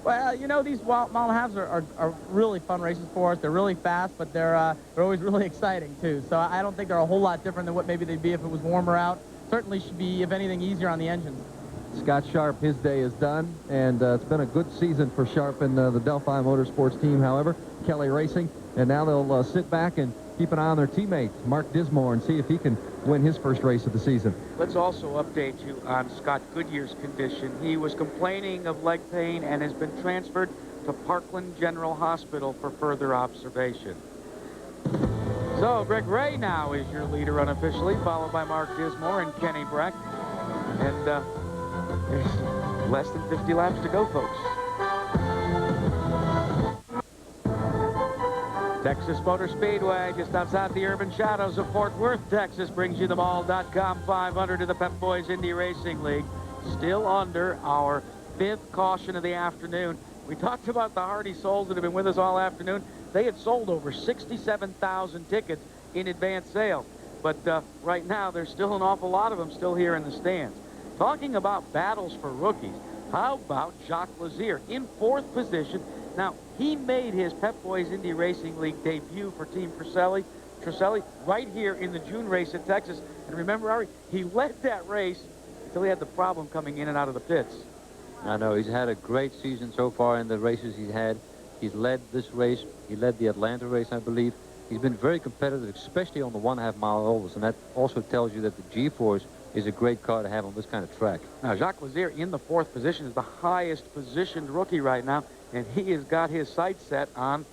Well, you know, these mile-and-a-halves are really fun races for us. They're really fast, but they're always really exciting, too. So I don't think they're a whole lot different than what maybe they'd be if it was warmer out. Certainly should be, if anything, easier on the engines. Scott Sharp, his day is done, and it's been a good season for Sharp and the Delphi Motorsports team, however, Kelly Racing, and now they'll sit back and keep an eye on their teammate, Mark Dismore, and see if he can win his first race of the season. Let's also update you on Scott Goodyear's condition. He was complaining of leg pain and has been transferred to Parkland General Hospital for further observation. So Greg Ray now is your leader unofficially, followed by Mark Dismore and Kenny Breck. And there's less than 50 laps to go, folks. Texas Motor Speedway, just outside the urban shadows of Fort Worth, Texas, brings you the Mall.com 500 to the Pep Boys Indy Racing League. Still under our 5th caution of the afternoon. We talked about the hardy souls that have been with us all afternoon. They had sold over 67,000 tickets in advance sale. But right now, there's still an awful lot of them still here in the stands. Talking about battles for rookies, how about Jacques Lazier in 4th position? Now, he made his Pep Boys Indy Racing League debut for Team Truselli right here in the June race at Texas. And remember, Ari, he led that race until he had the problem coming in and out of the pits. I know. He's had a great season so far in the races he's had. He's led this race. He led the Atlanta race, I believe. He's been very competitive, especially on the 1.5 mile ovals. And that also tells you that the G-Force is a great car to have on this kind of track. Now, Jacques Lazier in the 4th position is the highest positioned rookie right now, and he has got his sights set on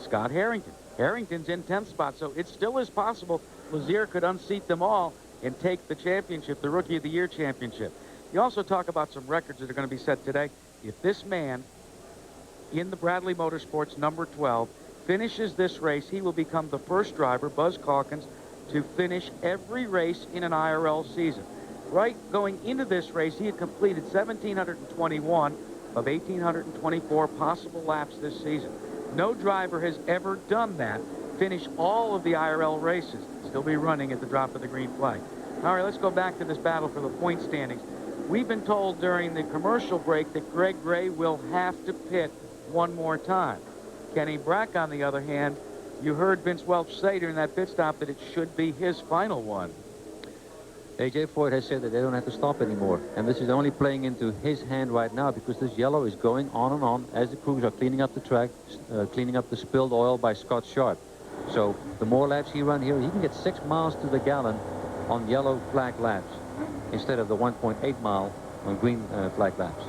Scott Harrington. Harrington's in 10th spot, so it still is possible Lazier could unseat them all and take the championship, the Rookie of the Year championship. You also talk about some records that are going to be set today. If this man in the Bradley Motorsports number 12 finishes this race, he will become the first driver, Buzz Calkins, to finish every race in an IRL season. Right going into this race, he had completed 1,721 of 1,824 possible laps this season. No driver has ever done that, finish all of the IRL races, still be running at the drop of the green flag. All right, let's go back to this battle for the point standings. We've been told during the commercial break that Greg Ray will have to pit one more time. Kenny Brack, on the other hand, you heard Vince Welch say during that pit stop that it should be his final one. A.J. Foyt has said that they don't have to stop anymore. And this is only playing into his hand right now because this yellow is going on and on as the crews are cleaning up the track, cleaning up the spilled oil by Scott Sharp. So the more laps he runs here, he can get 6 miles to the gallon on yellow flag laps instead of the 1.8 mile on green flag laps.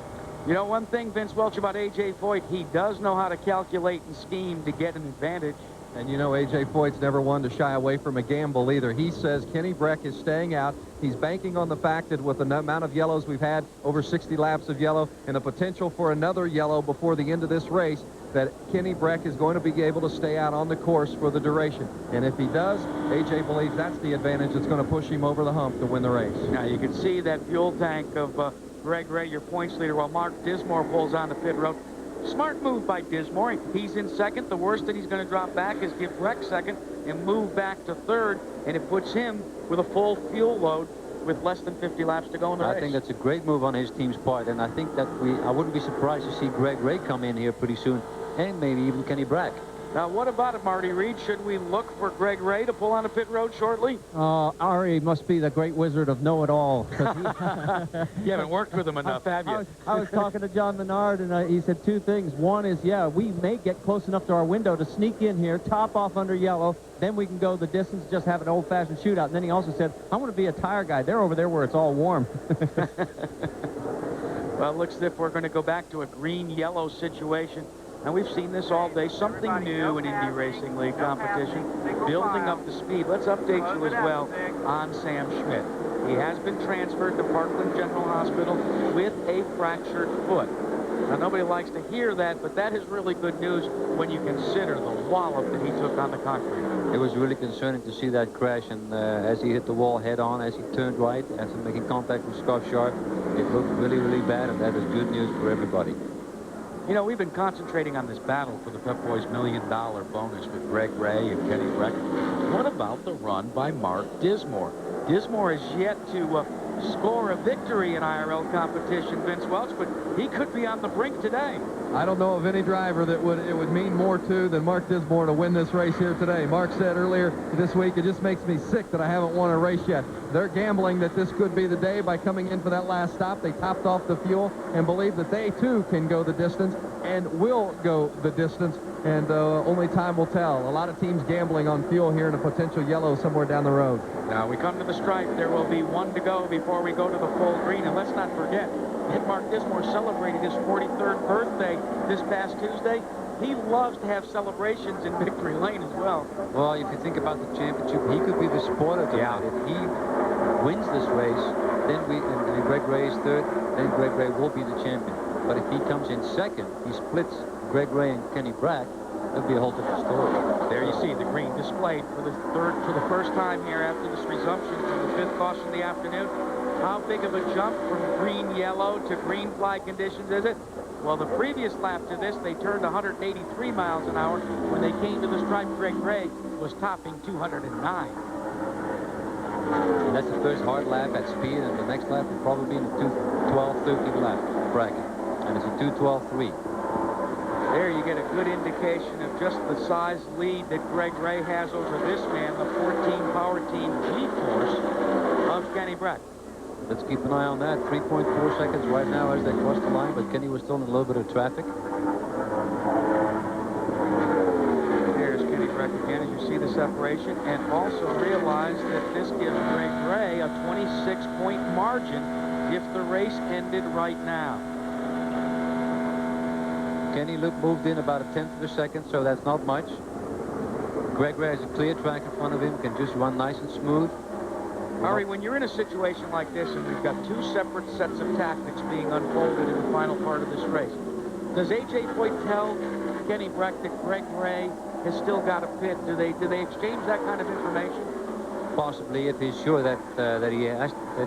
You know, one thing, Vince Welch, about A.J. Foyt, he does know how to calculate and scheme to get an advantage. And you know, A.J. Foyt's never one to shy away from a gamble either. He says Kenny Breck is staying out. He's banking on the fact that with the amount of yellows we've had, over 60 laps of yellow, and the potential for another yellow before the end of this race, that Kenny Breck is going to be able to stay out on the course for the duration. And if he does, A.J. believes that's the advantage that's going to push him over the hump to win the race. Now, you can see that fuel tank of Greg Ray, your points leader, while Mark Dismore pulls on the pit road. Smart move by Dismore. He's in 2nd. The worst that he's going to drop back is give Breck 2nd and move back to 3rd, and it puts him with a full fuel load with less than 50 laps to go in the race. I think that's a great move on his team's part, and I think that I wouldn't be surprised to see Greg Ray come in here pretty soon, and maybe even Kenny Brack. Now, what about it, Marty Reed? Should we look for Greg Ray to pull on a pit road shortly? Ari must be the great wizard of know-it-all. You haven't worked with him enough, have you? I was talking to John Menard, and he said two things. One is, yeah, we may get close enough to our window to sneak in here, top off under yellow, then we can go the distance, just have an old-fashioned shootout. And then he also said, I want to be a tire guy. They're over there where it's all warm. Well, it looks as if we're going to go back to a green-yellow situation. And we've seen this all day, something new in Indy Racing League competition, building up the speed. Let's update you as well on Sam Schmidt. He has been transferred to Parkland General Hospital with a fractured foot. Now, nobody likes to hear that, but that is really good news when you consider the wallop that he took on the concrete. It was really concerning to see that crash, and as he hit the wall head-on, as he turned right, after making contact with Scott Sharp, it looked really, really bad, and that is good news for everybody. You know, we've been concentrating on this battle for the Pep Boys $1 million bonus with Greg Ray and Kenny Brack. What about the run by Mark Dismore? Dismore has yet to score a victory in IRL competition, Vince Welch, but he could be on the brink today. I don't know of any driver that it would mean more to than Mark Dismore to win this race here today. Mark said earlier this week, it just makes me sick that I haven't won a race yet. They're gambling that this could be the day by coming in for that last stop. They topped off the fuel and believe that they, too, can go the distance and will go the distance, and only time will tell. A lot of teams gambling on fuel here in a potential yellow somewhere down the road. Now we come to the stripe. There will be one to go before we go to the full green, and let's not forget, Mark Dismore celebrated his 43rd birthday this past Tuesday. He loves to have celebrations in victory lane as well. Well, if you think about the championship, he could be the spoiler tonight. If he wins this race, then and Greg Ray is third, then Greg Ray will be the champion. But if he comes in second, he splits Greg Ray and Kenny Brack, that'll be a whole different story. There you see the green displayed for the first time here after this resumption to the 5th caution of the afternoon. How big of a jump from green-yellow to green flag conditions is it? Well, the previous lap to this, they turned 183 miles an hour. When they came to the stripe, Greg Ray was topping 209. And that's the first hard lap at speed, and the next lap will probably be in the 2:12.13 lap bracket. And it's a 2:12.3. There you get a good indication of just the size lead that Greg Ray has over this man, the 14 Power Team G-Force of Kenny Brack. Let's keep an eye on that. 3.4 seconds right now as they cross the line, but Kenny was still in a little bit of traffic. There's Kenny Brack again as you see the separation, and also realize that this gives Greg Ray a 26-point margin if the race ended right now. Kenny moved in about a 1/10 of a second, so that's not much. Greg Ray has a clear track in front of him, can just run nice and smooth. Murray, when you're in a situation like this and we've got two separate sets of tactics being unfolded in the final part of this race, does A.J. Foyt tell Kenny Brack that Greg Ray has still got a pit? Do they exchange that kind of information? Possibly, if he's sure that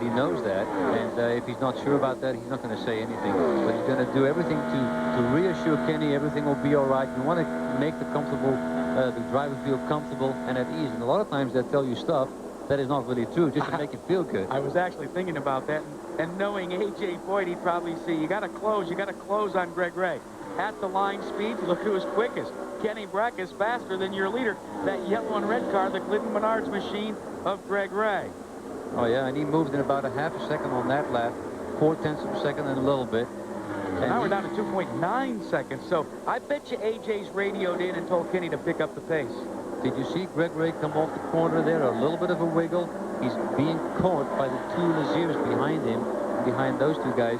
he knows that, and if he's not sure about that, he's not going to say anything. But he's going to do everything to reassure Kenny everything will be all right. You want to make the driver feel comfortable and at ease. And a lot of times they tell you stuff that is not really true, just to make you feel good. I was actually thinking about that, and knowing A.J. Foyt, he'd probably see, you got to close on Greg Ray. At the line speed, look who is quickest. Kenny Brack is faster than your leader. That yellow and red car, the Glidden Menards machine of Greg Ray. Oh, yeah, and he moved in about a half a second on that lap, 0.4 of a second and a little bit. And now we're down to 2.9 seconds, so I bet you A.J.'s radioed in and told Kenny to pick up the pace. Did you see Greg Ray come off the corner there? A little bit of a wiggle. He's being caught by the two Laziers behind him. Behind those two guys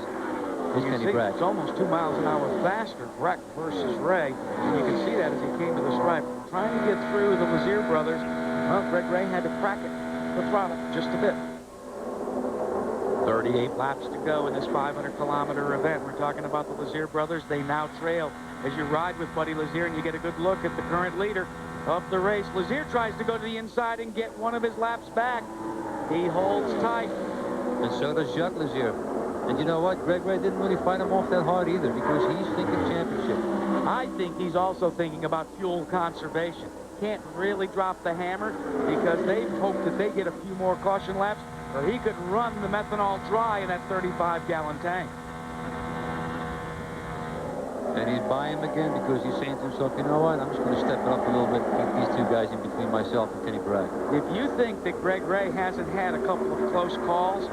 is Kenny Brack. It's almost 2 miles an hour faster, Brack versus Ray. And you can see that as he came to the stripe. Trying to get through the Lazier brothers. Well, Greg Ray had to crack it, the throttle, just a bit. 38 laps to go in this 500-kilometer event. We're talking about the Lazier brothers. They now trail as you ride with Buddy Lazier, and you get a good look at the current leader of the race. Lazier tries to go to the inside and get one of his laps back. He holds tight. And so does Jacques Lazier. And you know what? Greg Ray didn't really fight him off that hard either, because he's thinking championship. I think he's also thinking about fuel conservation. Can't really drop the hammer because they hope that they get a few more caution laps So he could run the methanol dry in that 35-gallon tank. And he's buying him again because he's saying to himself, you know what, I'm just going to step it up a little bit, keep these two guys in between myself and Kenny Bragg. If you think that Greg Ray hasn't had a couple of close calls,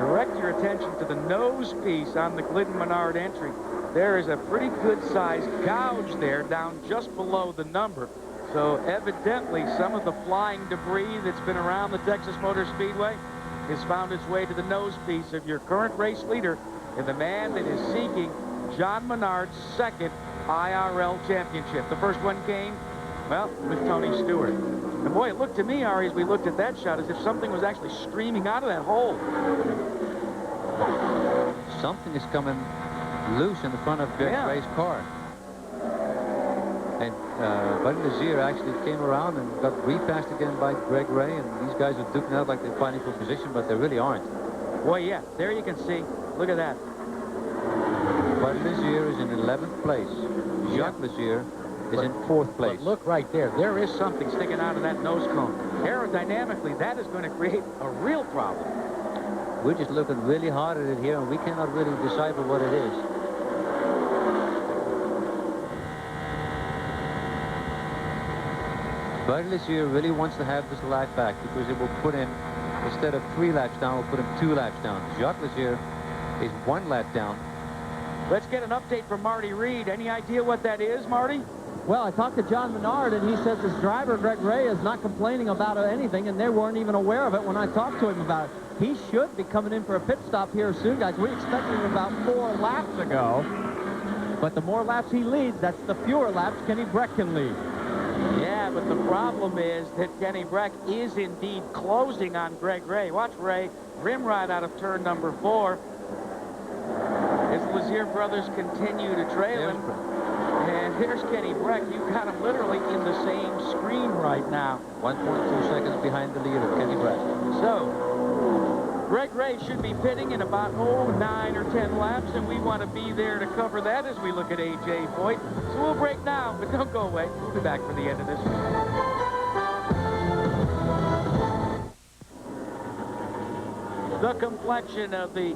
direct your attention to the nose piece on the Glidden Menard entry. There is a pretty good-sized gouge there down just below the number. So evidently some of the flying debris that's been around the Texas Motor Speedway has found its way to the nose piece of your current race leader and the man that is seeking John Menard's second IRL championship. The first one came, well, with Tony Stewart. And boy, it looked to me, Ari, as we looked at that shot, as if something was actually streaming out of that hole. Something is coming loose in the front of Greg Ray's car. And Buddy Lazier actually came around and got repassed again by Greg Ray, and these guys are duking out like they're fighting for position, but they really aren't. Boy, yeah, there you can see. Look at that. Buddy Lazier is in 11th place. Jacques Lazier is in 4th place. But look right there. There is something sticking out of that nose cone. Aerodynamically, that is going to create a real problem. We're just looking really hard at it here, and we cannot really decipher what it is. Buddy Lazier really wants to have this lap back because it will put him, instead of 3 laps down, will put him 2 laps down. Jacques Lazier is 1 lap down. Let's get an update from Marty Reed. Any idea what that is, Marty? Well, I talked to John Menard, and he says his driver, Greg Ray, is not complaining about anything, and they weren't even aware of it when I talked to him about it. He should be coming in for a pit stop here soon, guys. We expected him about 4 laps ago. But the more laps he leads, that's the fewer laps Kenny Breck can lead. Yeah, but the problem is that Kenny Breck is indeed closing on Greg Ray. Watch Ray rim ride out of turn number 4. As the Lazier brothers continue to trail him. And here's Kenny Breck. You've got him literally in the same screen right now. 1.2 seconds behind the lead of Kenny Breck. So, Greg Ray should be pitting in about, 9 or 10 laps, and we want to be there to cover that as we look at A.J. Foyt. So we'll break now, but don't go away. We'll be back for the end of this. The complexion of the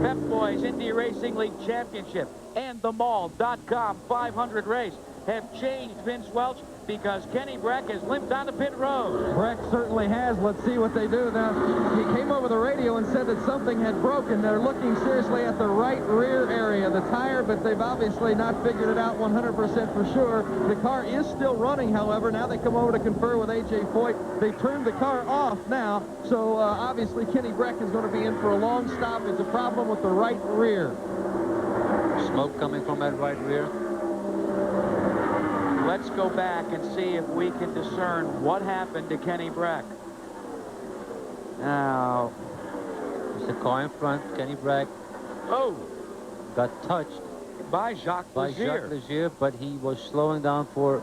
Pep Boys Indy Racing League Championship and the Mall.com 500 race have changed, Vince Welch, because Kenny Breck has limped onto pit road. Breck certainly has. Let's see what they do now. He came over the radio and said that something had broken. They're looking seriously at the right rear area of the tire, but they've obviously not figured it out 100% for sure. The car is still running, however. Now they come over to confer with A.J. Foyt. They turned the car off now, so obviously Kenny Breck is going to be in for a long stop. It's a problem with the right rear. Smoke coming from that right rear. Let's go back and see if we can discern what happened to Kenny Breck. Now, it's the car in front. Kenny Breck got touched by Jacques Lazier, but he was slowing down for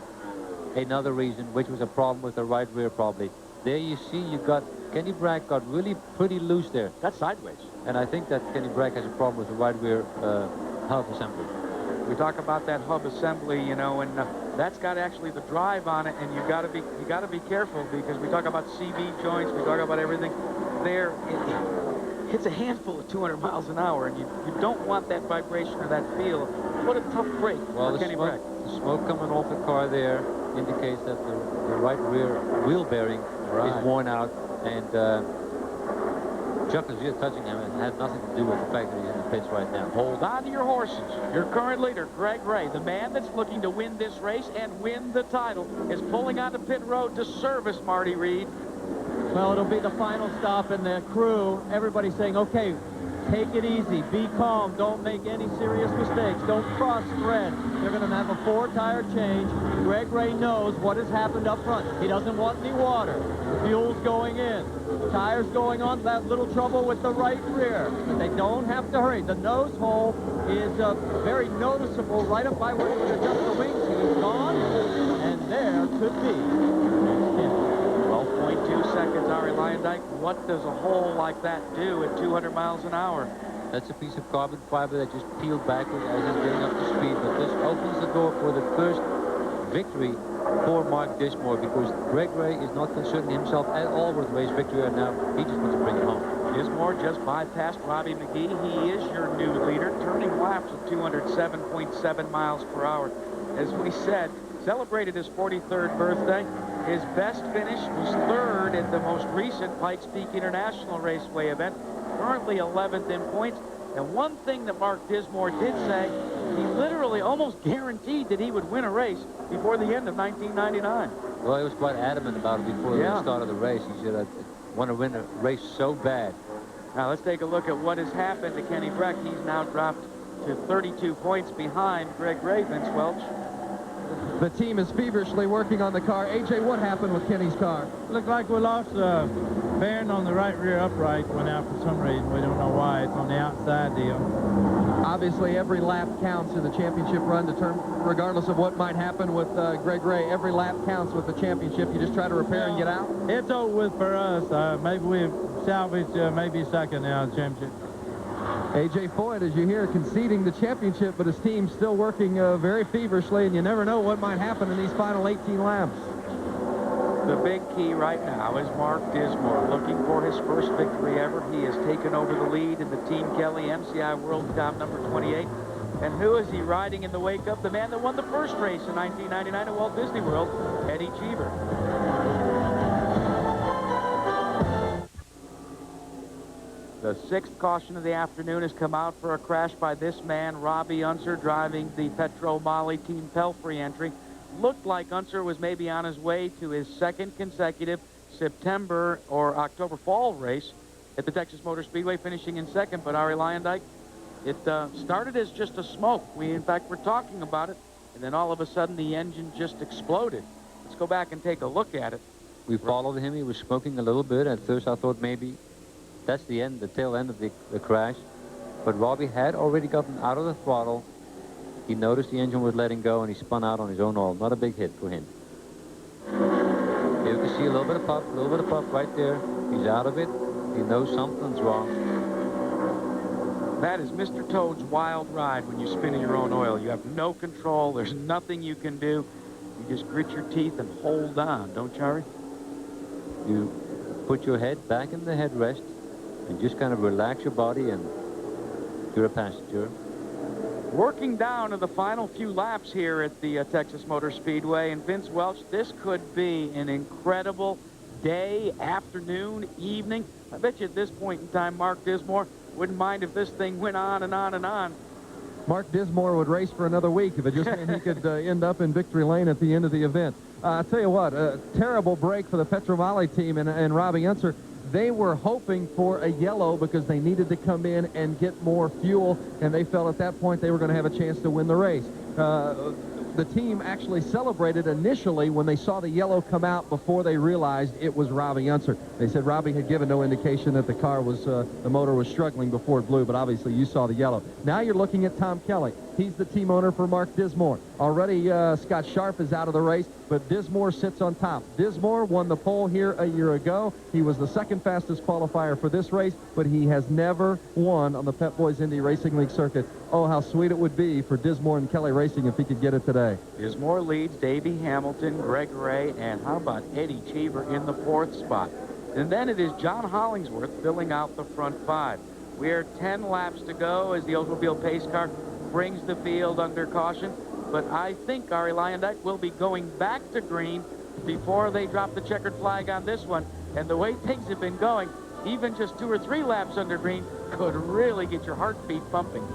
another reason, which was a problem with the right rear probably. There you see, you got Kenny Breck got really pretty loose there. That's sideways. And I think that Kenny Breck has a problem with the right rear hub assembly. We talk about that hub assembly, you know, and that's got actually the drive on it, and you got to be careful because we talk about CV joints, we talk about everything. There, it's a handful of 200 miles an hour, and you don't want that vibration or that feel. What a tough break for Kenny Breck. The smoke coming off the car there indicates that the right rear wheel bearing is worn out, and Chuck Lazier touching him and had nothing to do with the fact that he's in the pits right now. Hold on to your horses. Your current leader, Greg Ray, the man that's looking to win this race and win the title, is pulling onto pit road to service Marty Reed. Well, it'll be the final stop, and the crew, everybody's saying, okay, take it easy, be calm, don't make any serious mistakes, don't cross thread. They're going to have a 4-tire change. Greg Ray knows what has happened up front. He doesn't want any water. The fuel's going in. Tires going on, that little trouble with the right rear. But they don't have to hurry. The nose hole is very noticeable right up by where he would adjust the wings. He's gone, and there could be 12.2 seconds, Ari Lyondike. What does a hole like that do at 200 miles an hour? That's a piece of carbon fiber that just peeled backwards as it's getting up to speed. But this opens the door for the first victory for Mark Dismore, because Greg Ray is not concerning himself at all with the race victory right now. He just wants to bring it home. Dismore just bypassed Robbie McGee. He is your new leader, turning laps at 207.7 miles per hour. As we said, celebrated his 43rd birthday. His best finish was 3rd at the most recent Pikes Peak International Raceway event, currently 11th in points. And one thing that Mark Dismore did say, he literally almost guaranteed that he would win a race before the end of 1999. Well, he was quite adamant about it before the start of the race. He said, I want to win a race so bad. Now let's take a look at what has happened to Kenny Breck. He's now dropped to 32 points behind Greg Ray, Vince Welch. The team is feverishly working on the car. AJ, what happened with Kenny's car? Looked like we lost the bearing on the right rear upright. Went out for some reason. We don't know why. It's on the outside deal. Obviously, every lap counts in the championship run, regardless of what might happen with Greg Ray. Every lap counts with the championship. You just try to repair and get out? It's over with for us. Maybe we've salvaged maybe second now in the championship. A.J. Foyt, as you hear, conceding the championship, but his team's still working very feverishly, and you never know what might happen in these final 18 laps. The big key right now is Mark Dismore looking for his first victory ever. He has taken over the lead in the Team Kelly MCI World Cup number 28. And who is he riding in the wake of? The man that won the first race in 1999 at Walt Disney World, Eddie Cheever. The 6th caution of the afternoon has come out for a crash by this man, Robbie Unser, driving the Petro Mali Team Pelfrey entry. Looked like Unser was maybe on his way to his 2nd consecutive September or October fall race at the Texas Motor Speedway, finishing in 2nd. But Ari Lyondike, it started as just a smoke. We, in fact, were talking about it, and then all of a sudden the engine just exploded. Let's go back and take a look at it. We followed him. He was smoking a little bit. At first, I thought maybe that's the end, the tail end of the crash. But Robbie had already gotten out of the throttle. He noticed the engine was letting go, and he spun out on his own oil. Not a big hit for him. Here you can see a little bit of puff right there. He's out of it. He knows something's wrong. That is Mr. Toad's wild ride when you spin in your own oil. You have no control. There's nothing you can do. You just grit your teeth and hold on, don't you, Ari? You put your head back in the headrest and just kind of relax your body, and you're a passenger. Working down to the final few laps here at the Texas Motor Speedway, and Vince Welch, this could be an incredible day, afternoon, evening. I bet you at this point in time, Mark Dismore wouldn't mind if this thing went on and on and on. Mark Dismore would race for another week if it just meant he could end up in victory lane at the end of the event. I'll tell you what, a terrible break for the Petro Mali team and Robbie Unser. They were hoping for a yellow because they needed to come in and get more fuel, and they felt at that point they were going to have a chance to win the race. The team actually celebrated initially when they saw the yellow come out before they realized it was Robbie Unser. They said Robbie had given no indication that the car was, the motor was struggling before it blew, but obviously you saw the yellow. Now you're looking at Tom Kelly. He's the team owner for Mark Dismore. Already Scott Sharp is out of the race, but Dismore sits on top. Dismore won the pole here a year ago. He was the 2nd fastest qualifier for this race, but he has never won on the Pep Boys Indy Racing League circuit. Oh, how sweet it would be for Dismore and Kelly Racing if he could get it today. Dismore leads Davey Hamilton, Greg Ray, and how about Eddie Cheever in the 4th spot. And then it is John Hollingsworth filling out the front 5. We are 10 laps to go as the Oldsmobile pace car brings the field under caution. But I think Ari Lyondike will be going back to green before they drop the checkered flag on this one. And the way things have been going, even just 2 or 3 laps under green could really get your heartbeat pumping.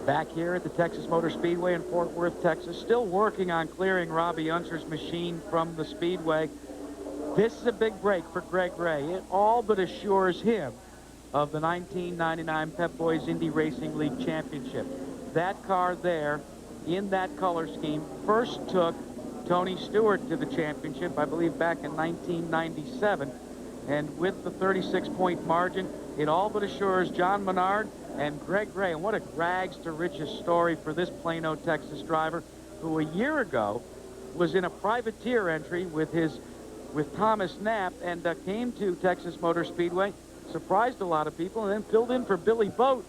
Back here at the Texas Motor Speedway in Fort Worth, Texas, still working on clearing Robbie Unser's machine from the speedway. This is a big break for Greg Ray. It all but assures him of the 1999 Pep Boys Indy Racing League Championship. That car there, in that color scheme, first took Tony Stewart to the championship, I believe back in 1997. And with the 36-point margin, it all but assures John Menard and Greg Ray. And what a rags to riches story for this Plano, Texas driver, who a year ago was in a privateer entry with Thomas Knapp and came to Texas Motor Speedway, surprised a lot of people, and then filled in for Billy Boat,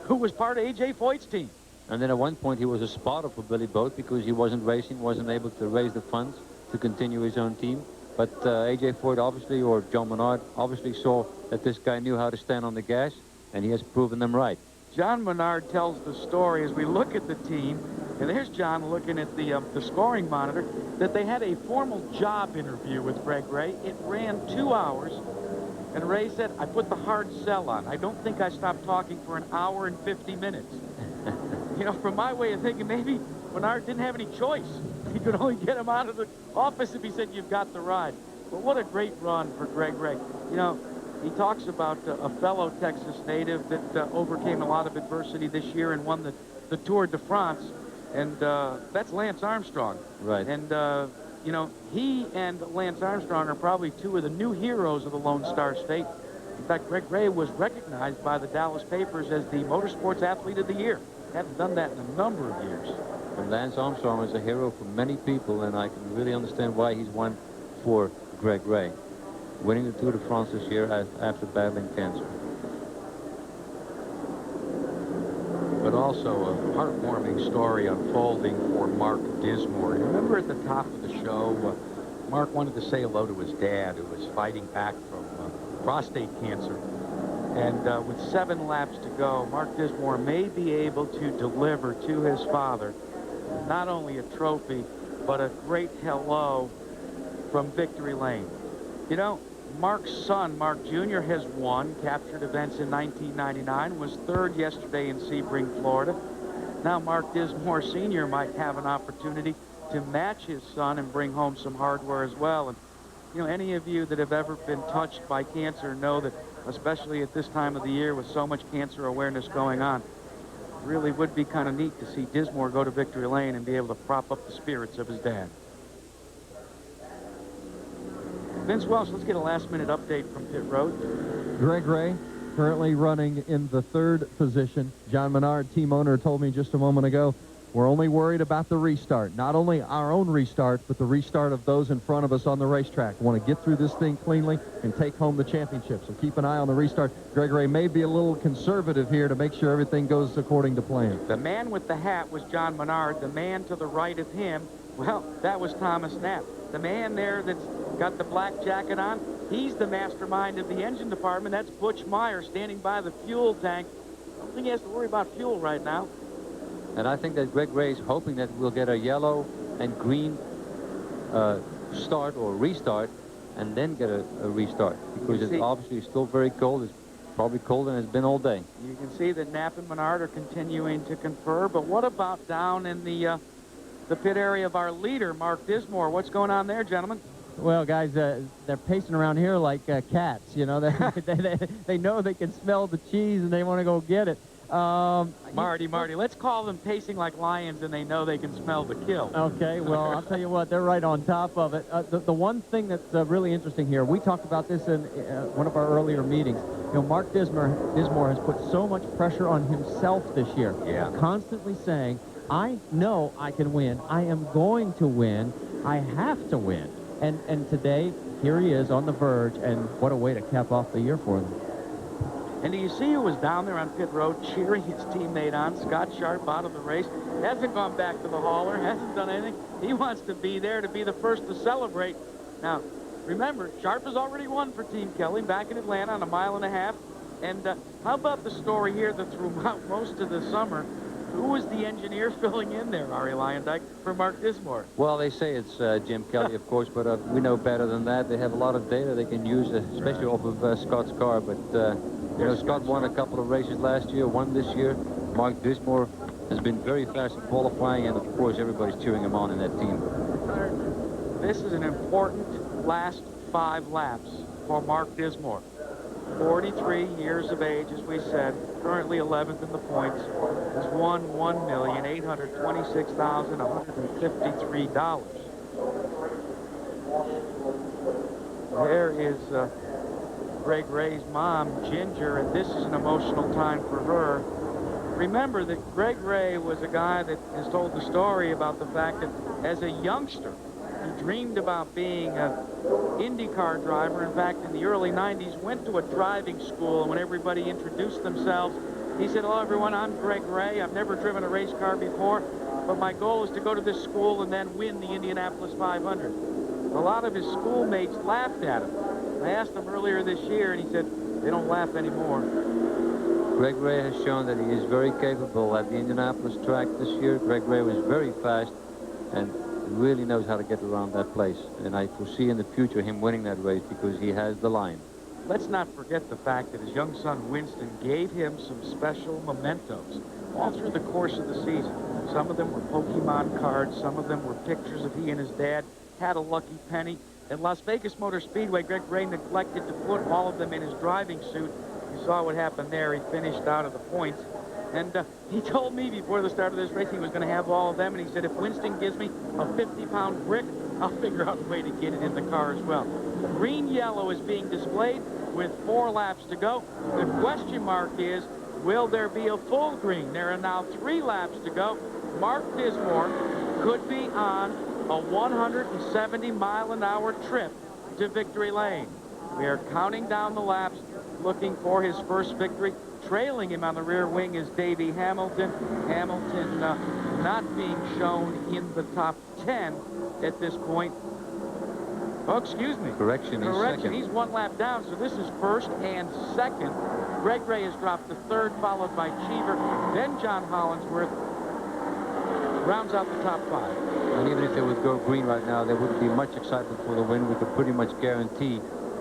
who was part of A.J. Foyt's team. And then at one point he was a spotter for Billy Boat because he wasn't racing, wasn't able to raise the funds to continue his own team. But A.J. Foyt obviously, or John Menard, obviously saw that this guy knew how to stand on the gas, and he has proven them right. John Menard tells the story as we look at the team, and there's John looking at the scoring monitor, that they had a formal job interview with Greg Ray. It ran 2 hours, and Ray said, I put the hard sell on. I don't think I stopped talking for an hour and 50 minutes. You know, from my way of thinking, maybe Menard didn't have any choice. He could only get him out of the office if he said, you've got the ride. But what a great run for Greg Ray. You know, he talks about a fellow Texas native that overcame a lot of adversity this year and won the Tour de France, and that's Lance Armstrong. Right. And, you know, he and Lance Armstrong are probably two of the new heroes of the Lone Star State. In fact, Greg Ray was recognized by the Dallas papers as the Motorsports Athlete of the Year. Hadn't done that in a number of years. And Lance Armstrong is a hero for many people, and I can really understand why he's one for Greg Ray. Winning the Tour de France this year after battling cancer. But also a heartwarming story unfolding for Mark Dismore. Remember at the top of the show, Mark wanted to say hello to his dad, who was fighting back from prostate cancer. And with 7 laps to go, Mark Dismore may be able to deliver to his father not only a trophy, but a great hello from Victory Lane. You know, Mark's son, Mark Jr., has won captured events in 1999, was 3rd yesterday in Sebring, Florida. Now Mark Dismore Sr. might have an opportunity to match his son and bring home some hardware as well. And, you know, any of you that have ever been touched by cancer know that, especially at this time of the year with so much cancer awareness going on, it really would be kind of neat to see Dismore go to Victory Lane and be able to prop up the spirits of his dad. Vince Welsh, let's get a last-minute update from pit road. Greg Ray currently running in the 3rd position. John Menard, team owner, told me just a moment ago, we're only worried about the restart. Not only our own restart, but the restart of those in front of us on the racetrack. We want to get through this thing cleanly and take home the championship. So keep an eye on the restart. Greg Ray may be a little conservative here to make sure everything goes according to plan. The man with the hat was John Menard. The man to the right of him, well, that was Thomas Knapp. The man there that's got the black jacket on, he's the mastermind of the engine department. That's Butch Meyer standing by the fuel tank. I don't think he has to worry about fuel right now. And I think that Greg Ray is hoping that we'll get a yellow and green start or restart and then get a restart, because it's obviously still very cold. It's probably colder than it's been all day. You can see that Knapp and Menard are continuing to confer, but what about down in the pit area of our leader, Mark Dismore? What's going on there, gentlemen? Well, guys, they're pacing around here like cats. You know, they know they can smell the cheese and they want to go get it. Marty, let's call them pacing like lions and they know they can smell the kill. Okay, well, I'll tell you what, they're right on top of it. The one thing that's really interesting here, we talked about this in one of our earlier meetings. You know, Mark Dismore has put so much pressure on himself this year. Yeah. Constantly saying, I know I can win. I am going to win. I have to win. And today, here he is on the verge, and what a way to cap off the year for them. And do you see who was down there on pit road cheering his teammate on? Scott Sharp out of the race. Hasn't gone back to the hauler, hasn't done anything. He wants to be there to be the first to celebrate. Now, remember, Sharp has already won for Team Kelly back in Atlanta on a 1.5 miles. And how about the story here that throughout most of the summer, who was the engineer filling in there, Ari Lyondike, for Mark Dismore? Well, they say it's Jim Kelly, of course, but we know better than that. They have a lot of data they can use, especially off of Scott's car. But, you know, Scott won a couple of races last year, won this year. Mark Dismore has been very fast in qualifying, and, of course, everybody's cheering him on in that team. This is an important last 5 laps for Mark Dismore. 43 years of age, as we said, currently 11th in the points, has won $1,826,153. There is Greg Ray's mom, Ginger, and this is an emotional time for her. Remember that Greg Ray was a guy that has told the story about the fact that as a youngster, he dreamed about being an IndyCar driver. In fact, in the early 90s, went to a driving school, and when everybody introduced themselves, He said, hello, everyone. I'm Greg Ray. I've never driven a race car before, but my goal is to go to this school and then win the Indianapolis 500. A lot of his schoolmates laughed at him. I asked him earlier this year, and he said, they don't laugh anymore. Greg Ray has shown that he is very capable at the Indianapolis track this year. Greg Ray was very fast and really knows how to get around that place. And I foresee in the future him winning that race because he has the line. Let's not forget the fact that his young son Winston gave him some special mementos all through the course of the season. Some of them were Pokemon cards. Some of them were pictures of he and his dad had a lucky penny. At Las Vegas Motor Speedway, Greg Ray neglected to put all of them in his driving suit. You saw what happened there. He finished out of the points. And he told me before the start of this race he was going to have all of them. And he said, if Winston gives me a 50-pound brick, I'll figure out a way to get it in the car as well. Green-yellow is being displayed with 4 laps to go. The question mark is, will there be a full green? There are now 3 laps to go. Mark Dismore could be on a 170-mile-an-hour trip to victory lane. We are counting down the laps, looking for his first victory. Trailing him on the rear wing is Davey Hamilton. Hamilton not being shown in the top 10 at this point. Oh, excuse me. Correction. He's 1 lap down, so this is first and second. Greg Ray has dropped to 3rd, followed by Cheever. Then John Hollinsworth rounds out the top 5. And even if they would go green right now, there wouldn't be much excitement for the win. We could pretty much guarantee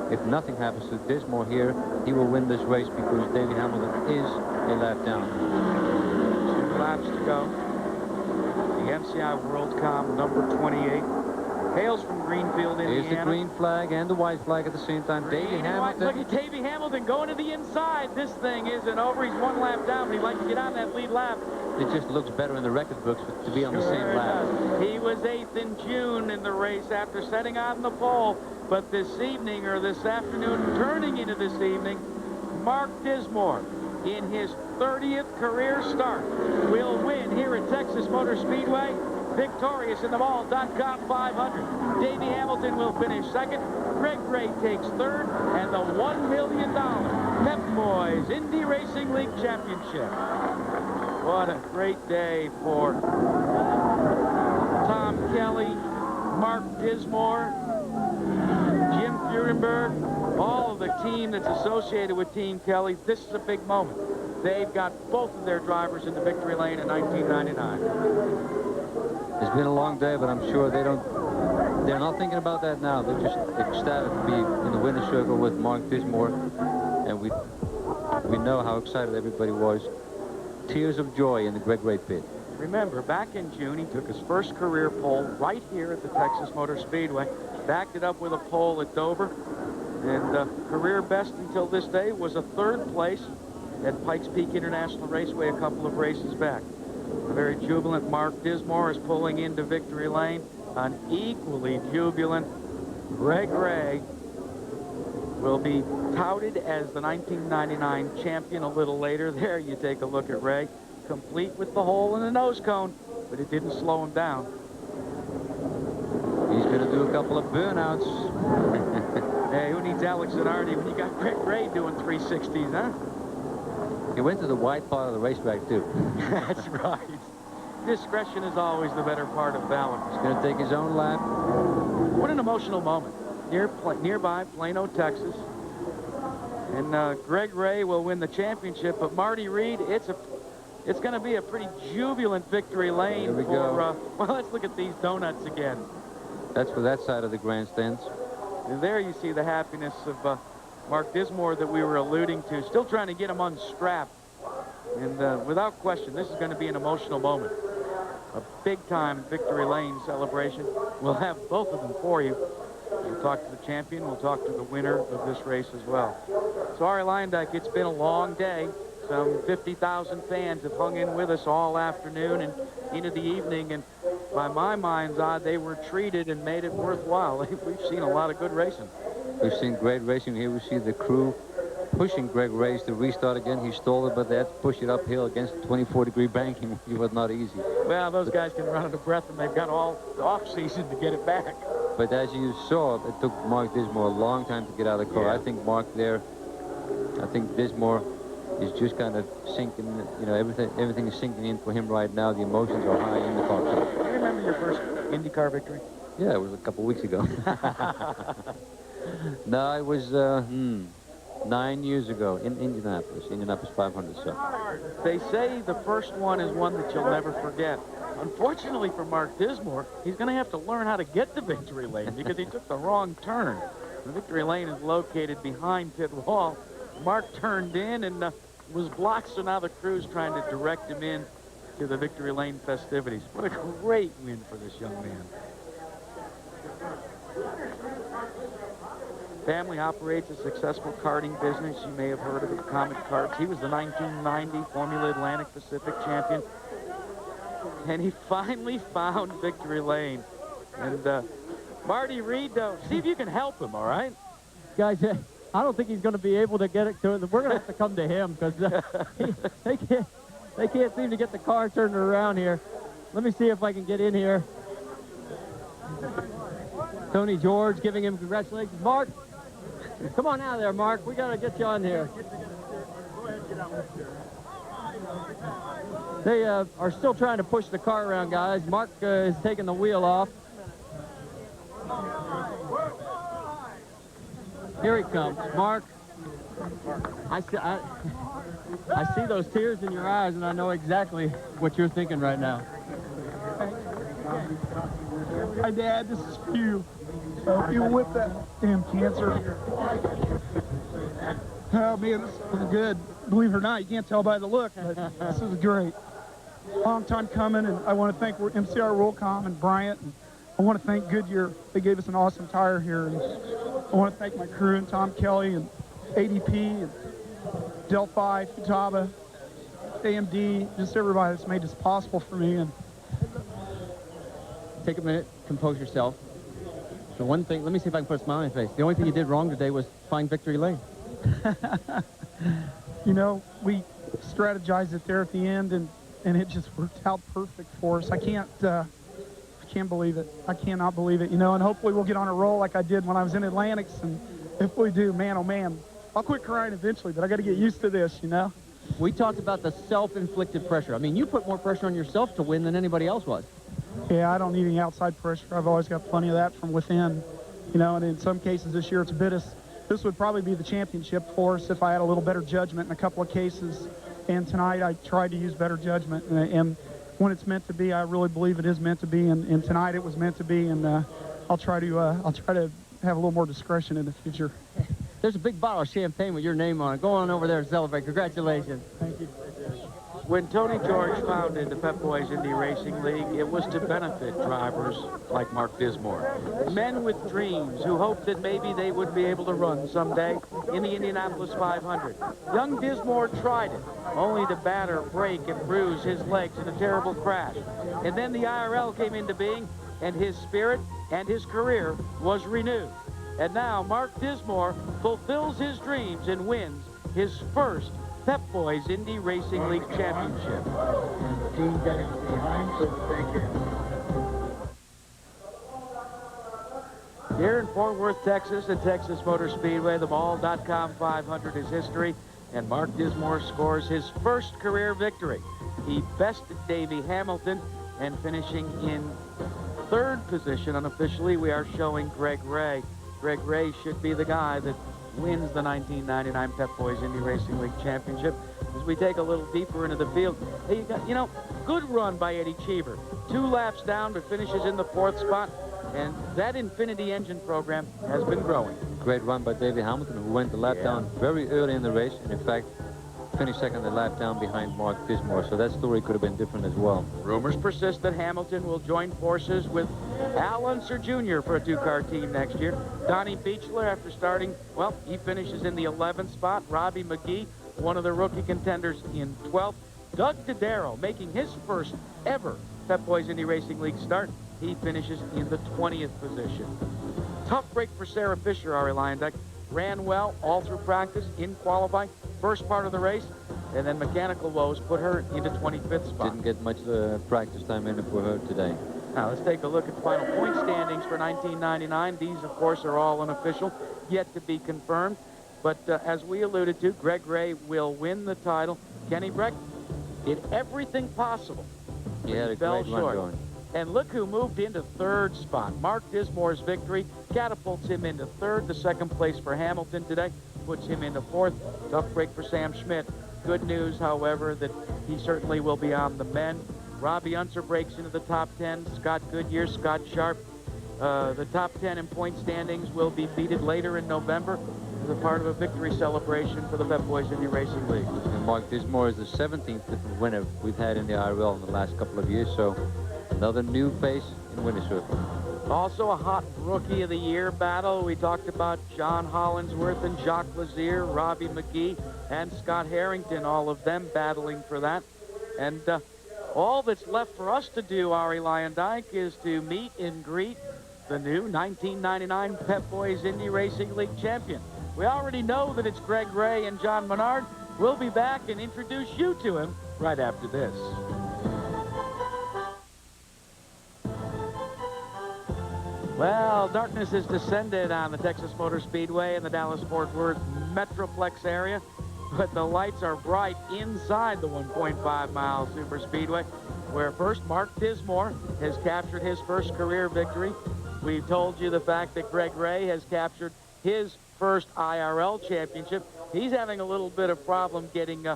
if nothing happens to Dismore here, he will win this race because Davey Hamilton is a lap down. 2 laps to go. The MCI WorldCom number 28 hails from Greenfield, Indiana. Here's the green flag and the white flag at the same time. Davey Hamilton. Look at Davey Hamilton going to the inside. This thing isn't over. He's 1 lap down, but he'd like to get on that lead lap. It just looks better in the record books to be on the same lap. He was 8th in June in the race after setting on the pole. But this evening, or this afternoon, turning into this evening, Mark Dismore, in his 30th career start, will win here at Texas Motor Speedway, victorious in the Ball.com 500. Davey Hamilton will finish 2nd. Greg Ray takes 3rd, and the $1 million Pep Boys Indy Racing League Championship. What a great day for Tom Kelly, Mark Dismore, Jim Furenberg, all of the team that's associated with Team Kelly. This is a big moment. They've got both of their drivers in the victory lane in 1999. It's been a long day, but I'm sure they're not thinking about that now. They're just ecstatic to be in the winner's circle with Mark Dismore, and we know how excited everybody was. Tears of joy in the Greg Ray pit. Remember, back in June, he took his first career pole right here at the Texas Motor Speedway, backed it up with a pole at Dover, and career best until this day was a 3rd place at Pikes Peak International Raceway a couple of races back. A very jubilant Mark Dismore is pulling into victory lane. An equally jubilant Greg Ray will be touted as the 1999 champion a little later. There you take a look at Ray, complete with the hole in the nose cone, but it didn't slow him down. He's going to do a couple of burnouts. Hey, who needs Alex Zanardi when you got Greg Ray doing 360s, huh? He went to the wide part of the racetrack, too. That's right. Discretion is always the better part of valor. He's going to take his own lap. What an emotional moment. Nearby Plano, Texas. And Greg Ray will win the championship, but Marty Reed, it's going to be a pretty jubilant victory lane. Here we go. Well, let's look at these donuts again. That's for that side of the grandstands. And there you see the happiness of Mark Dismore that we were alluding to. Still trying to get him unstrapped. And without question, this is going to be an emotional moment. A big-time victory lane celebration. We'll have both of them for you. We'll talk to the champion. We'll talk to the winner of this race as well. So, Ari Leyendyke, it's been a long day. Some 50,000 fans have hung in with us all afternoon and into the evening. And by my mind's eye, they were treated and made it worthwhile. We've seen a lot of good racing. We've seen great racing here. We see the crew pushing Greg Ray to restart again. He stalled it, but they had to push it uphill against 24-degree banking. It was not easy. Well, those guys can run out of breath, and they've got all the off-season to get it back. But as you saw, it took Mark Dismore a long time to get out of the car. Yeah. I think Mark there, I think Dismore is just kind of sinking. You know, everything is sinking in for him right now. The emotions are high in the car. Do you remember your first IndyCar victory? Yeah, it was a couple weeks ago. No, it was 9 years ago in Indianapolis 500. So They say the first one is one that you'll never forget. Unfortunately for Mark Dismore, he's going to have to learn how to get to victory lane because he took the wrong turn. The victory lane is located behind pit wall. Mark turned in and was blocked, so now the crew's trying to direct him in to the victory lane festivities. What a great win for this young man. Family operates a successful karting business. You may have heard of it, Comet Karts. He was the 1990 Formula Atlantic Pacific champion. And he finally found victory lane. And Marty Reed, see if you can help him, all right? Guys, I don't think he's going to be able to get it to him. We're going to have to come to him because they can't seem to get the car turned around here. Let me see if I can get in here. Tony George giving him congratulations. Mark, come on out of there, Mark. We got to get you on here. They are still trying to push the car around, guys. Mark is taking the wheel off. Here he comes, Mark. I see those tears in your eyes, and I know exactly what you're thinking right now. Hi, Dad. This is Hugh. You with that damn cancer. Oh, man, this is good. Believe it or not, you can't tell by the look, but this is great. Long time coming, and I want to thank MCR Rollcom and Bryant. And I want to thank Goodyear. They gave us an awesome tire here. And I want to thank my crew and Tom Kelly and ADP and Delphi, Futaba, AMD, just everybody that's made this possible for me. And take a minute, compose yourself. The one thing, let me see if I can put a smile on your face. The only thing you did wrong today was find victory lane. You know, we strategized it there at the end, and it just worked out perfect for us. I can't believe it. I cannot believe it, you know, and hopefully we'll get on a roll like I did when I was in Atlantics, and if we do, man, oh man, I'll quit crying eventually, but I got to get used to this, you know. We talked about the self-inflicted pressure. I mean, you put more pressure on yourself to win than anybody else was. Yeah, I don't need any outside pressure. I've always got plenty of that from within, you know, and in some cases this year it's a bit of, this would probably be the championship for us if I had a little better judgment in a couple of cases, and tonight I tried to use better judgment, and when it's meant to be, I really believe it is meant to be, and tonight it was meant to be, and I'll try to have a little more discretion in the future. There's a big bottle of champagne with your name on it. Go on over there and celebrate. Congratulations. Thank you. When Tony George founded the Pep Boys Indy Racing League, it was to benefit drivers like Mark Dismore. Men with dreams who hoped that maybe they would be able to run someday in the Indianapolis 500. Young Dismore tried it, only to batter, break, and bruise his legs in a terrible crash. And then the IRL came into being, and his spirit and his career was renewed. And now Mark Dismore fulfills his dreams and wins his first Pep Boys Indy Racing League Championship. Here in Fort Worth, Texas, at Texas Motor Speedway, the Mall.com 500 is history, and Mark Dismore scores his first career victory. He bested Davey Hamilton, and finishing in third position unofficially, we are showing Greg Ray. Greg Ray should be the guy that wins the 1999 Pep Boys Indy Racing League Championship. As we take a little deeper into the field, hey, you know, good run by Eddie Cheever. 2 laps down, but finishes in the 4th spot. And that Infinity engine program has been growing. Great run by Davey Hamilton, who went the lap down very early in the race, and in fact, finished second the lap down behind Mark Dismore. So that story could have been different as well. Rumors persist that Hamilton will join forces with Al Unser Jr. for a 2-car team next year. Donnie Beechler, after starting, well, he finishes in the 11th spot. Robbie McGee, one of the rookie contenders, in 12th. Doug Dodaro, making his first ever Pep Boys Indy Racing League start. He finishes in the 20th position. Tough break for Sarah Fisher, Ari Leyendijk. Ran well all through practice, in qualifying, first part of the race, and then mechanical woes put her into 25th spot. Didn't get much practice time in for her today. Now let's take a look at the final point standings for 1999. These, of course, are all unofficial, yet to be confirmed. But as we alluded to, Greg Ray will win the title. Kenny Breck did everything possible. He had a fell great run short. going. And look who moved into third spot. Mark Dismore's victory catapults him into third. The second place for Hamilton today puts him into fourth. Tough break for Sam Schmidt. Good news, however, that he certainly will be on the men. Robbie Unser breaks into the top 10. Scott Goodyear, Scott Sharp. The top 10 in point standings will be seeded later in November as a part of a victory celebration for the Pep Boys Indy Racing League. And Mark Dismore is the 17th different winner we've had in the IRL in the last couple of years, so another new face in winner's circle. Also a hot Rookie of the Year battle. We talked about John Hollinsworth and Jacques Lazier, Robbie McGee, and Scott Harrington, all of them battling for that. And all that's left for us to do, Ari Lyondike, is to meet and greet the new 1999 Pep Boys Indy Racing League champion. We already know that it's Greg Ray and John Menard. We'll be back and introduce you to him right after this. Well, darkness has descended on the Texas Motor Speedway and the Dallas-Fort Worth Metroplex area, but the lights are bright inside the 1.5-mile Superspeedway, where first Mark Dismore has captured his first career victory. We've told you the fact that Greg Ray has captured his first IRL championship. He's having a little bit of problem getting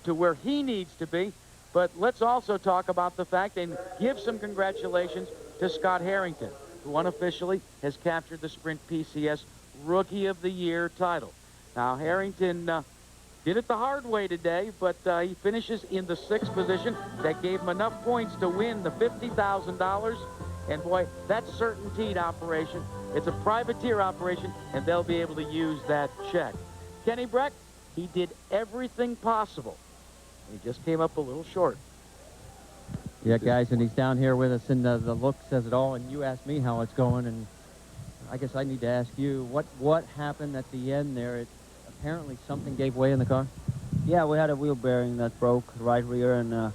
to where he needs to be, but let's also talk about the fact and give some congratulations to Scott Harrington, who unofficially has captured the Sprint PCS Rookie of the Year title. Now, Harrington did it the hard way today, but he finishes in the 6th position. That gave him enough points to win the $50,000. And boy, that's certainteed operation. It's a privateer operation, and they'll be able to use that check. Kenny Breck, he did everything possible. He just came up a little short. Yeah, guys, and he's down here with us, and the look says it all. And you asked me how it's going, and I guess I need to ask you, what happened at the end there? Apparently something gave way in the car? Yeah, we had a wheel bearing that broke, right rear, and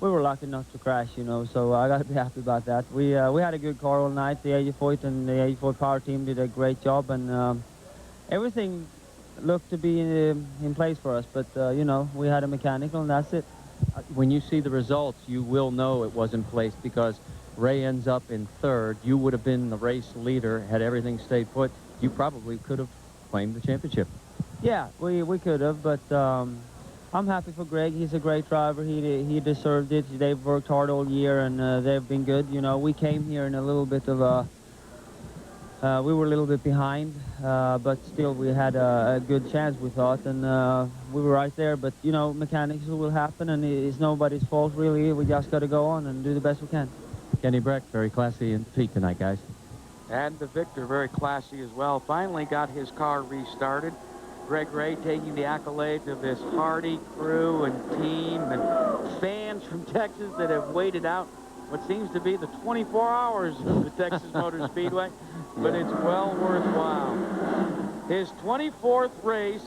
we were lucky not to crash, you know, so I got to be happy about that. We had a good car all night. The 84 and the 84 power team did a great job, and everything looked to be in place for us, but, you know, we had a mechanical, and that's it. When you see the results, you will know it was in place, because Ray ends up in 3rd. You would have been the race leader had everything stayed put. You probably could have claimed the championship. Yeah, we could have, but I'm happy for Greg. He's a great driver. He deserved it. They've worked hard all year, and they've been good. You know, we came here in a little bit of a... we were a little bit behind, but still we had a good chance, we thought, and we were right there. But, you know, mechanics will happen, and it's nobody's fault, really. We just got to go on and do the best we can. Kenny Breck, very classy in defeat tonight, guys. And the victor, very classy as well. Finally got his car restarted. Greg Ray taking the accolades of this hardy crew and team and fans from Texas that have waited out what seems to be the 24 hours of the Texas Motor Speedway, but it's well worthwhile. His 24th race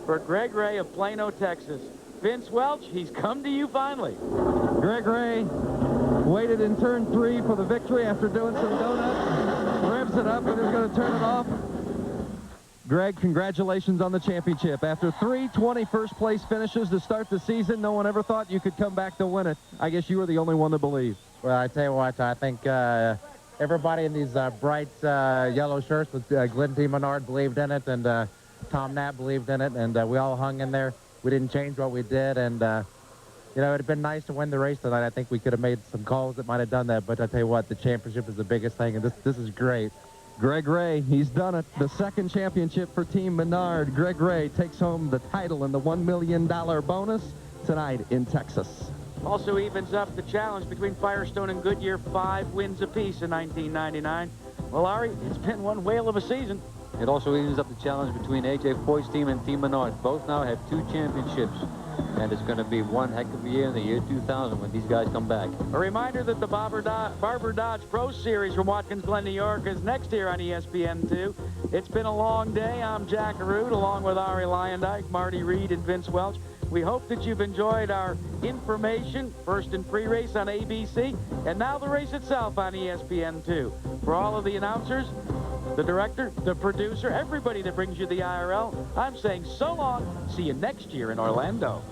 for Greg Ray of Plano, Texas. Vince Welch, he's come to you finally. Greg Ray waited in turn 3 for the victory after doing some donuts, revs it up, and is going to turn it off. Greg, congratulations on the championship. After 3 21st place finishes to start the season, no one ever thought you could come back to win it. I guess you were the only one to believe. Well, I tell you what, I think everybody in these bright yellow shirts with Glenn T. Menard believed in it, and Tom Knapp believed in it, and we all hung in there. We didn't change what we did, and you know, it had been nice to win the race tonight. I think we could have made some calls that might have done that, but I tell you what, the championship is the biggest thing, and this is great. Greg Ray, he's done it. The 2nd championship for Team Menard. Greg Ray takes home the title and the $1 million bonus tonight in Texas. Also evens up the challenge between Firestone and Goodyear, 5 wins apiece in 1999. Well, Ari, it's been one whale of a season. It also evens up the challenge between A.J. Foyt's team and Team Menard. Both now have 2 championships. And it's going to be one heck of a year in the year 2000 when these guys come back. A reminder that the Barber Dodge Pro Series from Watkins Glen, New York is next here on ESPN2. It's been a long day. I'm Jack Arute, along with Ari Lyondike, Marty Reed, and Vince Welch. We hope that you've enjoyed our information, first in pre-race on ABC, and now the race itself on ESPN2. For all of the announcers, the director, the producer, everybody that brings you the IRL. I'm saying so long. See you next year in Orlando.